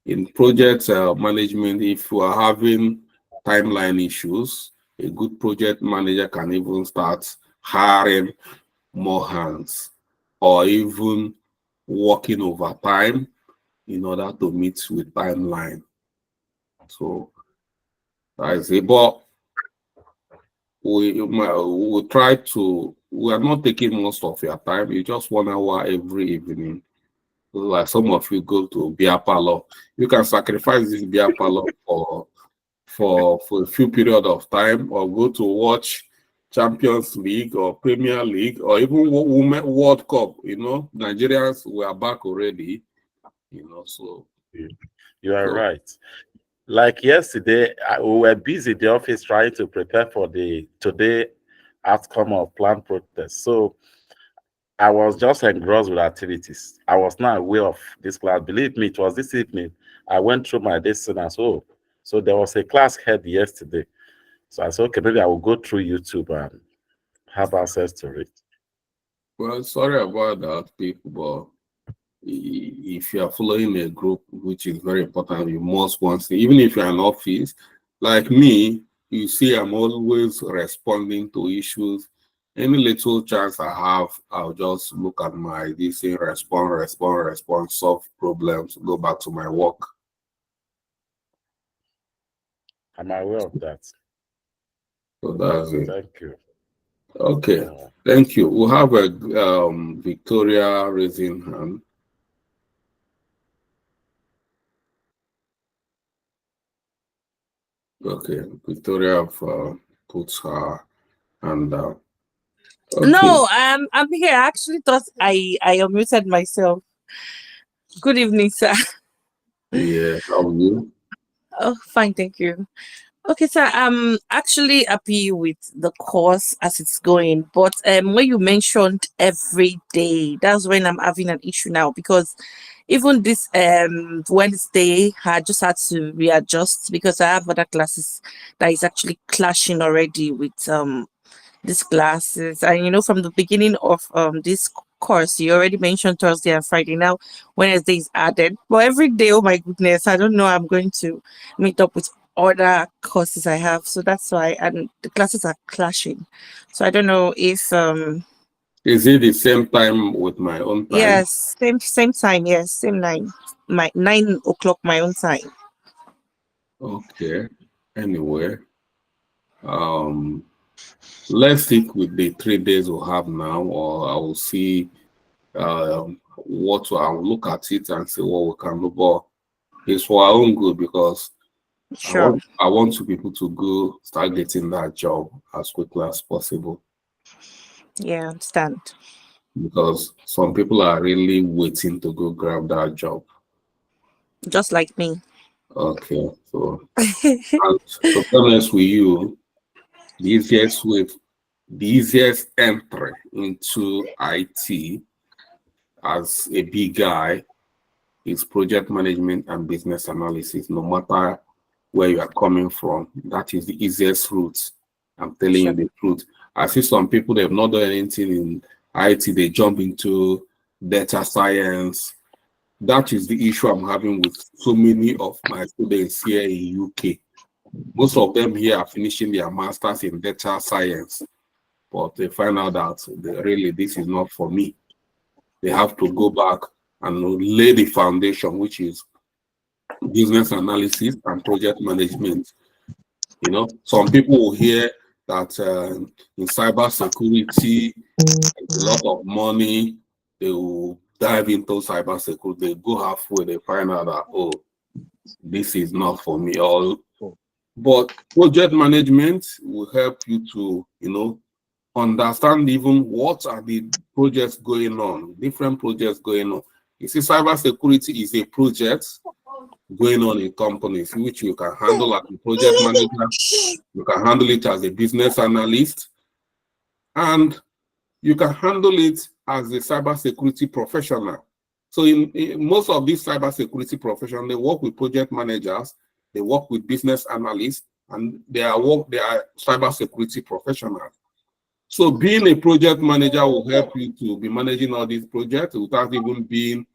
in project management, if you are having timeline issues, a good project manager can even start hiring more hands or even working overtime in order to meet with timeline. So I say, but we try to, we are not taking most of your time. You just 1 hour every evening. Like some of you go to beer parlor, you can sacrifice this beer parlor for a few period of time, or go to watch Champions League or Premier League or even Women World Cup. You know, Nigerians were back already. You know, so you are right. Like yesterday, we were busy in the office trying to prepare for the today outcome of planned protest. So I was just engrossed with activities. I was not aware of this class. Believe me, it was this evening. I went through my destiny and so there was a class held yesterday. So I said, okay, maybe I will go through YouTube and have access to it. Well, sorry about that, people, but if you are following a group, which is very important, you must want to, even if you're in office, like me, you see, I'm always responding to issues. Any little chance I have, I'll just look at my DC, respond, solve problems, go back to my work. I'm aware of that. So that's it. Thank you. Okay, thank you. We'll have a Victoria raising hand. Okay, Victoria puts her hand down. Okay. No, I'm here. I actually thought I unmuted myself. Good evening, sir. Yeah, how are you? Oh, fine, thank you. Okay, sir. I'm actually happy with the course as it's going, but when you mentioned every day, that's when I'm having an issue now, because even this Wednesday, I just had to readjust because I have other classes that is actually clashing already with these classes. And you know, from the beginning of this course, you already mentioned Thursday and Friday. Now Wednesday is added, but every day, oh my goodness, I don't know, I'm going to meet up with other courses I have, so that's why, and the classes are clashing, so I don't know if Is it the same time with my own time? yes, same time, yes, same 9 o'clock my own time. Okay, anyway, let's stick with the 3 days we have now, or I will see what I'll look at it and see what we can do. But it's for our own good, because Sure. I want people to go start getting that job as quickly as possible. Yeah, I understand. Because some people are really waiting to go grab that job. Just like me. Okay, so and to be honest with you, the easiest entry into IT as a big guy is project management and business analysis. No matter where you are coming from, that is the easiest route. I'm telling you the truth. I see some people, they've not done anything in IT, they jump into data science. That is the issue I'm having with so many of my students here in UK. Most of them here are finishing their masters in data science, but they find out that really this is not for me. They have to go back and lay the foundation, which is business analysis and project management. You know, some people will hear that in cybersecurity, a lot of money, they will dive into cybersecurity. They go halfway, they find out that, oh, this is not for me. But project management will help you to, you know, understand even what are the projects going on, different projects going on. You see, cybersecurity is a project going on in companies, which you can handle as a project manager, you can handle it as a business analyst, and you can handle it as a cybersecurity professional. So in most of these cybersecurity professionals, they work with project managers, they work with business analysts, and they are cybersecurity professionals. So being a project manager will help you to be managing all these projects without even being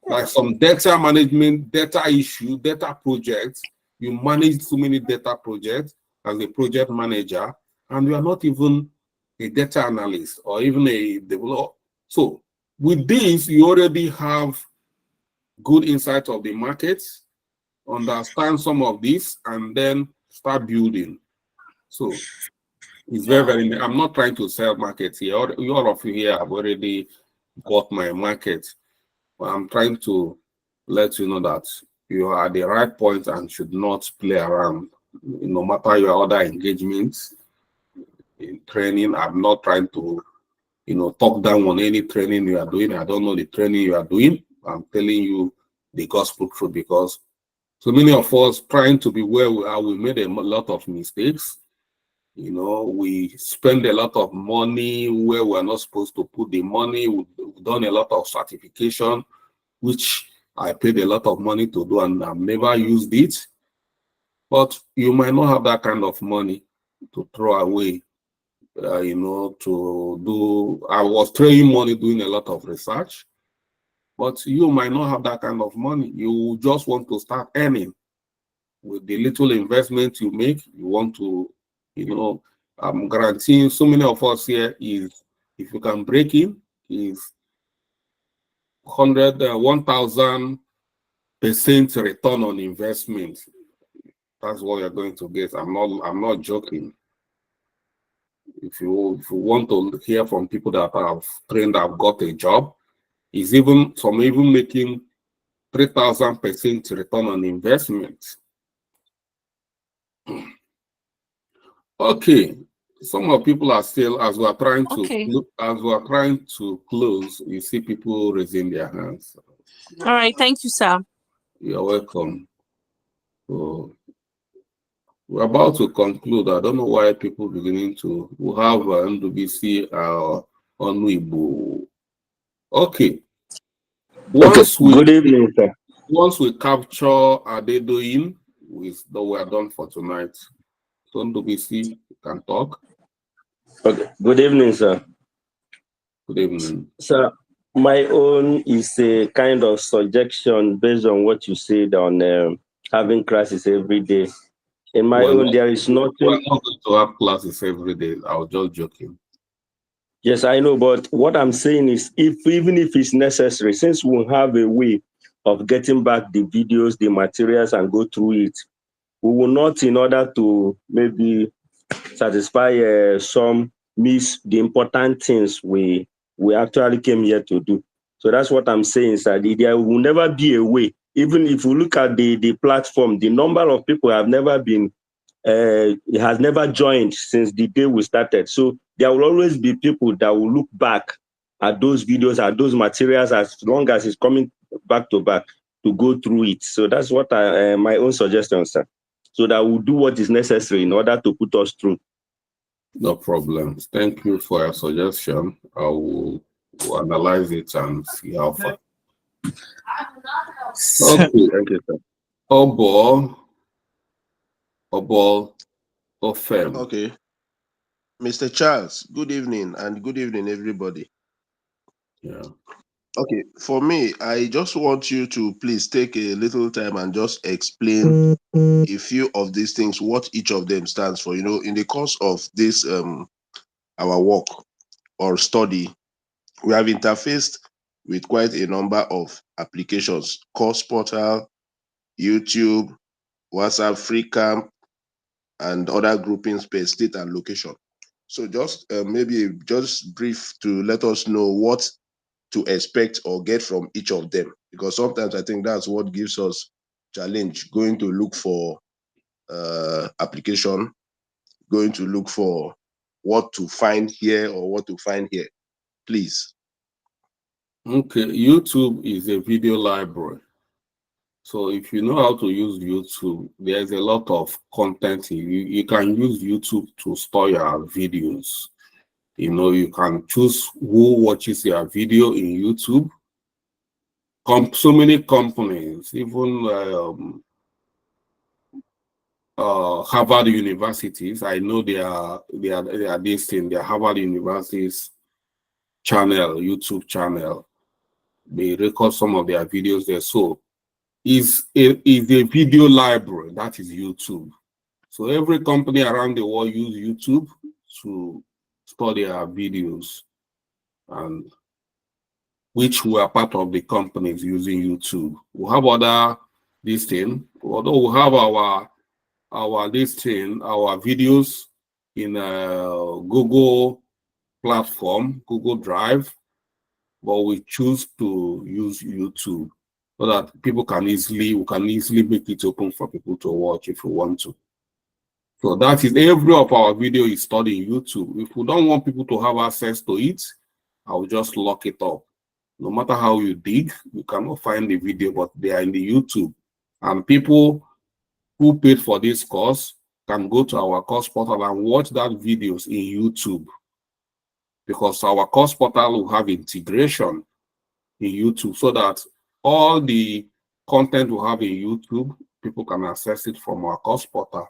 like some data management, data issue, data projects. You manage so many data projects as a project manager, and you are not even a data analyst or even a developer. So with this, you already have good insight of the market, understand some of this, and then start building. So it's very, I'm not trying to sell markets here. All of you here have already got my market. But I'm trying to let you know that you are at the right point and should not play around. No matter your other engagements in training, I'm not trying to, talk down on any training you are doing. I don't know the training you are doing. I'm telling you the gospel truth, because so many of us trying to be where we are, we made a lot of mistakes. We spend a lot of money where we're not supposed to put the money. We've done a lot of certification, which I paid a lot of money to do, and I've never used it. But you might not have that kind of money to throw away, to do. I was throwing money doing a lot of research, but you might not have that kind of money. You just want to start earning. With the little investment you make, you want to, I'm guaranteeing so many of us here is, if you can break in, is 1,000% return on investment. That's what you're going to get. I'm not joking. If you want to hear from people that have trained, have got a job, is even making 3,000% return on investment. Okay, some of people are still, as we are trying to close, you see people raising their hands. All right, thank you, sir. You're welcome. So we're about to conclude. I don't know why people beginning to. We have NWBC on Weibo. Okay. Good evening, sir. Once we capture Adedoyin, we are done for tonight. So NWBC, you can talk. Okay. Good evening, sir. Good evening. Sir, my own is a kind of suggestion based on what you said on having classes every day. In my own, there is nothing. We're not going to have classes every day. I was just joking. Yes, I know, but what I'm saying is, even if it's necessary, since we have a way of getting back the videos, the materials, and go through it, we will not, in order to maybe satisfy some, miss the important things we actually came here to do. So that's what I'm saying, sir. There will never be a way. Even if you look at the platform, the number of people have never been, it has never joined since the day we started. So there will always be people that will look back at those videos, at those materials, as long as it's coming back to back to go through it. So that's what my own suggestion, sir. So that we'll do what is necessary in order to put us through. No problem. Thank you for your suggestion. I will analyze it and see how far. Okay, thank you, sir. Obol, Ofem. Okay. Mr. Charles, good evening, and good evening, everybody. Yeah. Okay, for me, I just want you to please take a little time and just explain a few of these things, what each of them stands for. In the course of this our work or study, we have interfaced with quite a number of applications: Course Portal, YouTube, WhatsApp, FreeCamp, and other groupings per state and location. So just maybe just brief to let us know what to expect or get from each of them, because sometimes I think that's what gives us challenge, going to look for application, going to look for what to find here or what to find here. Please. Okay, YouTube is a video library. So if you know how to use YouTube, there's a lot of content. You can use YouTube to store your videos. You know, you can choose who watches your video in YouTube. So many companies, even Harvard universities, I know they are based in their Harvard University's channel, YouTube channel. They record some of their videos there. So is a video library, that is YouTube. So every company around the world use YouTube to store their videos, and which were part of the companies using YouTube. We have other this thing, although we have our this thing, our videos in a Google platform, Google Drive, but we choose to use YouTube so that we can easily make it open for people to watch if we want to. So that is every of our video is stored in YouTube. If we don't want people to have access to it, I will just lock it up. No matter how you dig, you cannot find the video, but they are in the YouTube. And people who paid for this course can go to our course portal and watch that videos in YouTube, because our course portal will have integration in YouTube so that all the content we have in YouTube, people can access it from our course portal.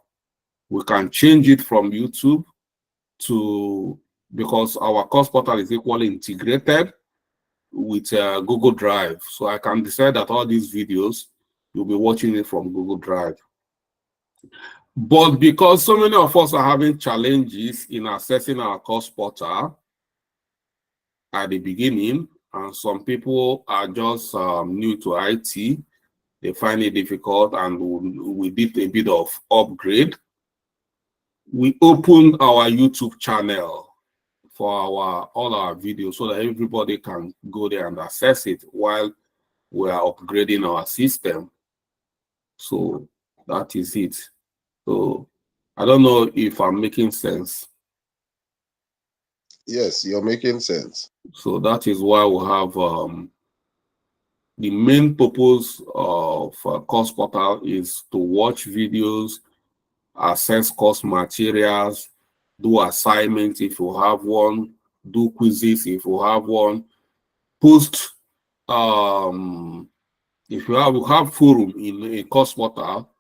We can change it from YouTube to, because our course portal is equally integrated with Google Drive. So I can decide that all these videos, you'll be watching it from Google Drive. But because so many of us are having challenges in accessing our course portal at the beginning, and some people are just new to IT, they find it difficult, and we did a bit of upgrade. We opened our YouTube channel for all our videos so that everybody can go there and access it while we are upgrading our system. So that is it. So I don't know if I'm making sense. Yes, you're making sense. So that is why we have the main purpose of course portal is to watch videos, access course materials, do assignments if you have one, do quizzes if you have one, post if you have forum in a course portal.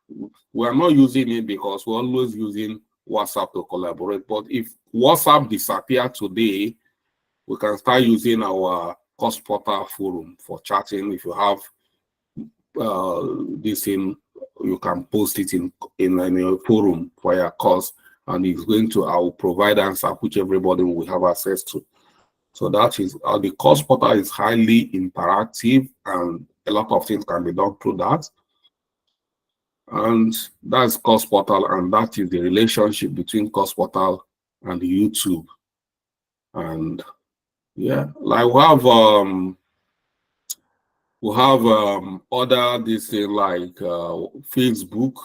We are not using it because we're always using WhatsApp to collaborate. But if WhatsApp disappear today, we can start using our course portal forum for chatting. If you have this in, you can post it in a forum for your course, and it's going to, I will provide answer which everybody will have access to. So that is the course portal is highly interactive, and a lot of things can be done through that. And that's course portal, and that is the relationship between course portal and YouTube. And yeah, like we have other this thing like Facebook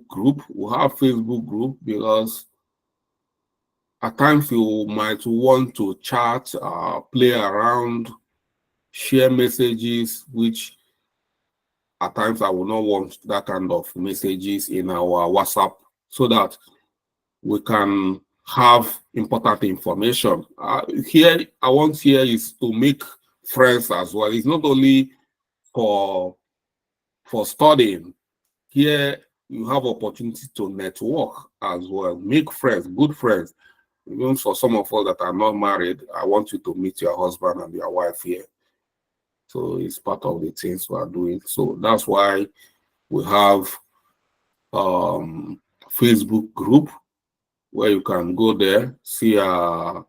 group. We have Facebook group because at times you might want to chat, play around, share messages, which at times I will not want that kind of messages in our WhatsApp, so that we can have important information. Here, I want here is to make friends as well. It's not only for studying. Here, you have opportunity to network as well, make friends, good friends. Even for some of us that are not married, I want you to meet your husband and your wife here. So it's part of the things we are doing. So that's why we have Facebook group where you can go there, see a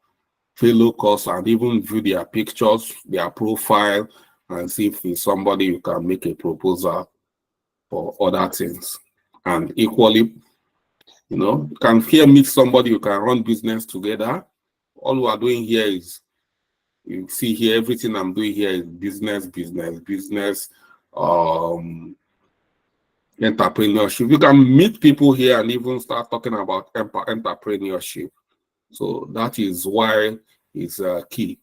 fellow course, and even view their pictures, their profile, and see if it's somebody you can make a proposal for other things. And equally, you know, you can here meet somebody you can run business together. All we are doing here is, you see here, everything I'm doing here is business, entrepreneurship. You can meet people here and even start talking about entrepreneurship. So that is why it's key.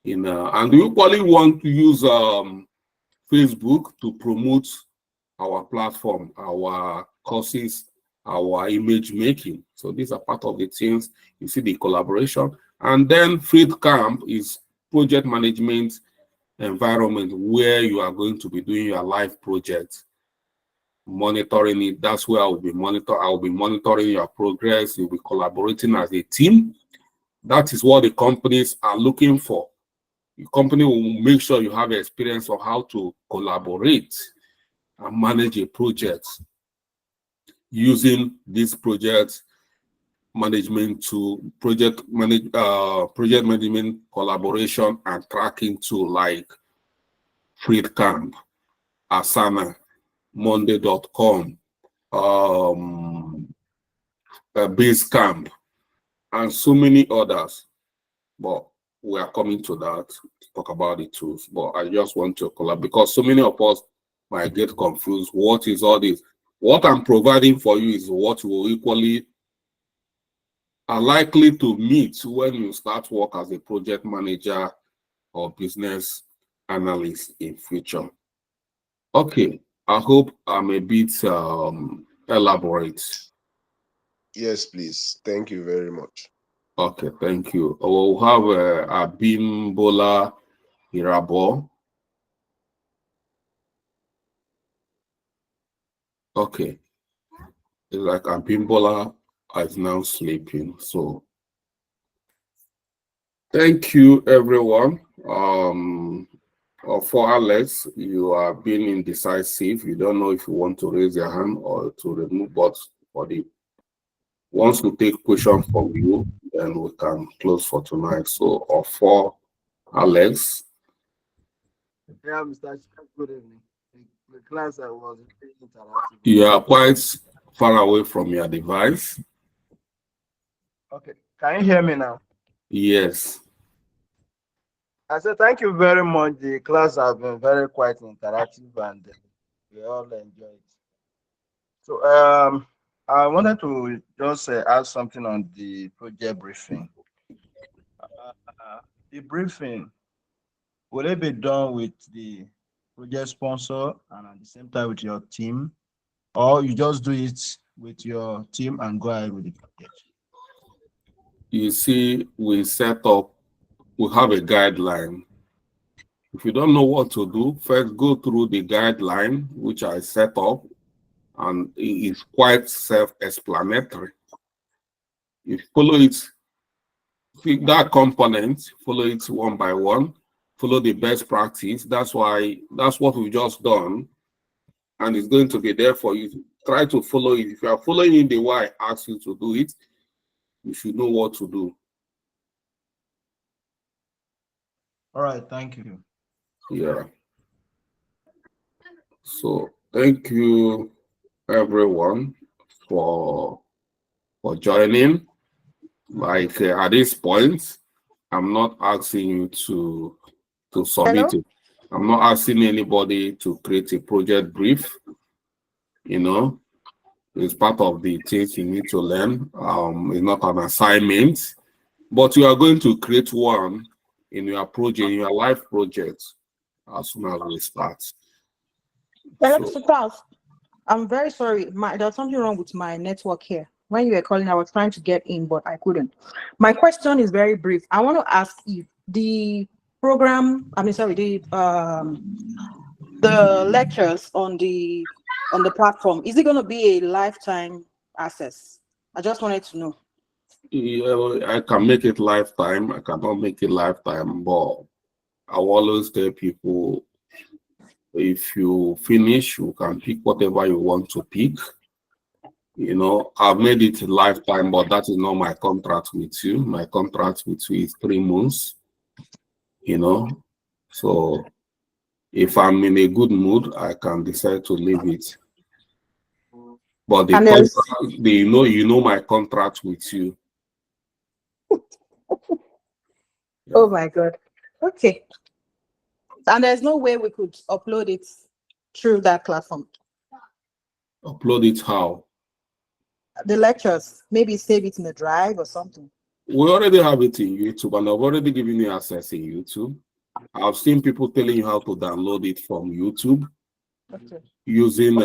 And we equally want to use Facebook to promote our platform, our courses, our image making. So these are part of the things. You see the collaboration. And then Field Camp is project management environment where you are going to be doing your live project, monitoring it. That's where I will be monitoring your progress. You'll be collaborating as a team. That is what the companies are looking for. The company will make sure you have experience of how to collaborate and manage a project using this project management to project management collaboration and tracking tool like Freecamp, Asana, Monday.com, Basecamp, and so many others. But we are coming to that to talk about the tools. But I just want to collaborate because so many of us might get confused. What is all this? What I'm providing for you is what will equally are likely to meet when you start work as a project manager or business analyst in future. Okay, I hope I'm a bit elaborate. Yes, please. Thank you very much. Okay, thank you. We'll have Abimbola Irabo. Okay, it's like Abimbola is now sleeping. So thank you, everyone. For Alex, you are being indecisive. You don't know if you want to raise your hand or to remove, but for the once we take questions from you, then we can close for tonight. So, or for Alex. Yeah, Mr. Good evening. The class I was interactive. You are quite far away from your device. Okay, can you hear me now? Yes. I said thank you very much. The class has been very quite interactive and we all enjoy it. So I wanted to just add something on the project briefing. The briefing, will it be done with the project sponsor and at the same time with your team, or you just do it with your team and go ahead with the project? You see, we have a guideline. If you don't know what to do, first go through the guideline, which I set up, and it's quite self-explanatory. You follow it, that component, follow it one by one, follow the best practice. That's what we've just done, and it's going to be there for you. Try to follow it. If you are following in the way I ask you to do it, you should know what to do. All right, thank you. Yeah. So thank you, everyone, for joining. Like at this point, I'm not asking you to submit it. I'm not asking anybody to create a project brief. You know, it's part of the things you need to learn. It's not an assignment, but you are going to create one in your project, in your life project, as soon as we start. Mr. Charles, I'm very sorry. There's something wrong with my network here. When you were calling, I was trying to get in, but I couldn't. My question is very brief. I want to ask if the program, the lectures on the platform, is it going to be a lifetime access? I just wanted to know. Yeah, I can make it lifetime. I cannot make it lifetime, but I will always tell people, if you finish, you can pick whatever you want to pick. You know, I've made it a lifetime, but that is not my contract with you. My contract with you is 3 months. You know, so if I'm in a good mood, I can decide to leave it. But the contract, you know my contract with you. Oh my God. Okay. And there's no way we could upload it through that platform. Upload it how? The lectures, maybe save it in a drive or something. We already have it in YouTube, and I've already given you access in YouTube. I've seen people telling you how to download it from YouTube using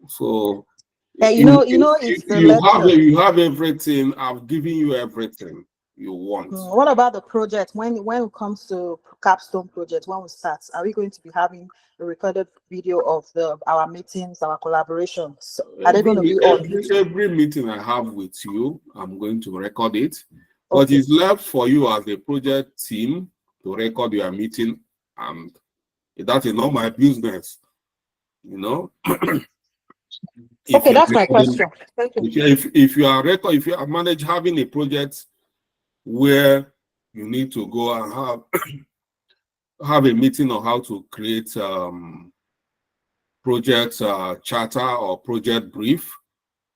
so You know, it's the lecture. You have everything. I've given you everything you want. What about the project? When it comes to capstone project, when we start, are we going to be having a recorded video of our meetings, our collaborations? Are they going to be on YouTube? Every meeting I have with you, I'm going to record it. But it's left for you as a project team to record your meeting, and that is not my business. You know. Okay, that's my question. Thank you. If you are managed having a project where you need to go and have a meeting on how to create project charter or project brief,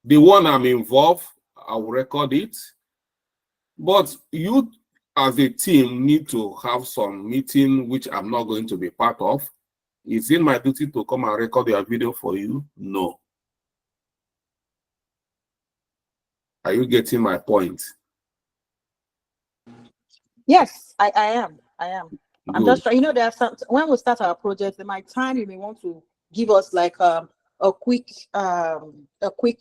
the one I'm involved, I will record it. But you as a team need to have some meeting which I'm not going to be part of. Is it my duty to come and record your video for you? No. Are you getting my point? Yes, I am. I'm just trying. There are some, when we start our project, in my time, you may want to give us like a quick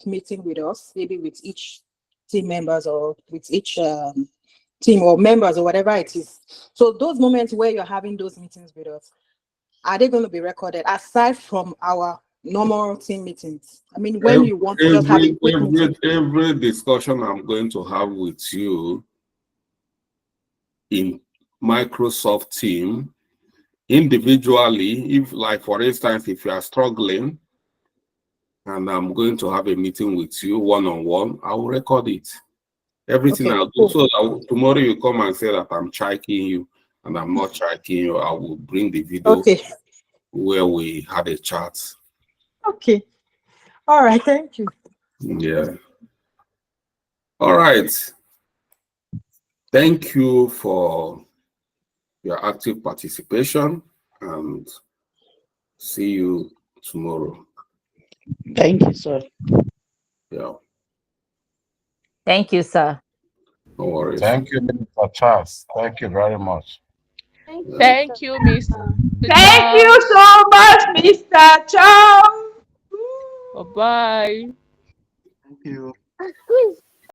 meeting with us, maybe with each team members or with each team or members or whatever it is. So those moments where you're having those meetings with us, are they going to be recorded aside from our normal team meetings? I mean, when you want to just have a quick meeting. Every discussion I'm going to have with you in Microsoft team, individually, if like for instance, if you are struggling and I'm going to have a meeting with you one-on-one, I will record it. Everything I'll do, so that tomorrow you come and say that I'm chiking you, and I'm not chiking you. I will bring the video where we had a chat. Okay. All right. Thank you. Yeah. All right. Thank you for your active participation, and see you tomorrow. Thank you, sir. Yeah. Thank you, sir. No worries. Thank you, Mr. Charles. Thank you very much. Thank you, Mr. Thank you so much, Mr. Charles. Bye-bye. Thank you.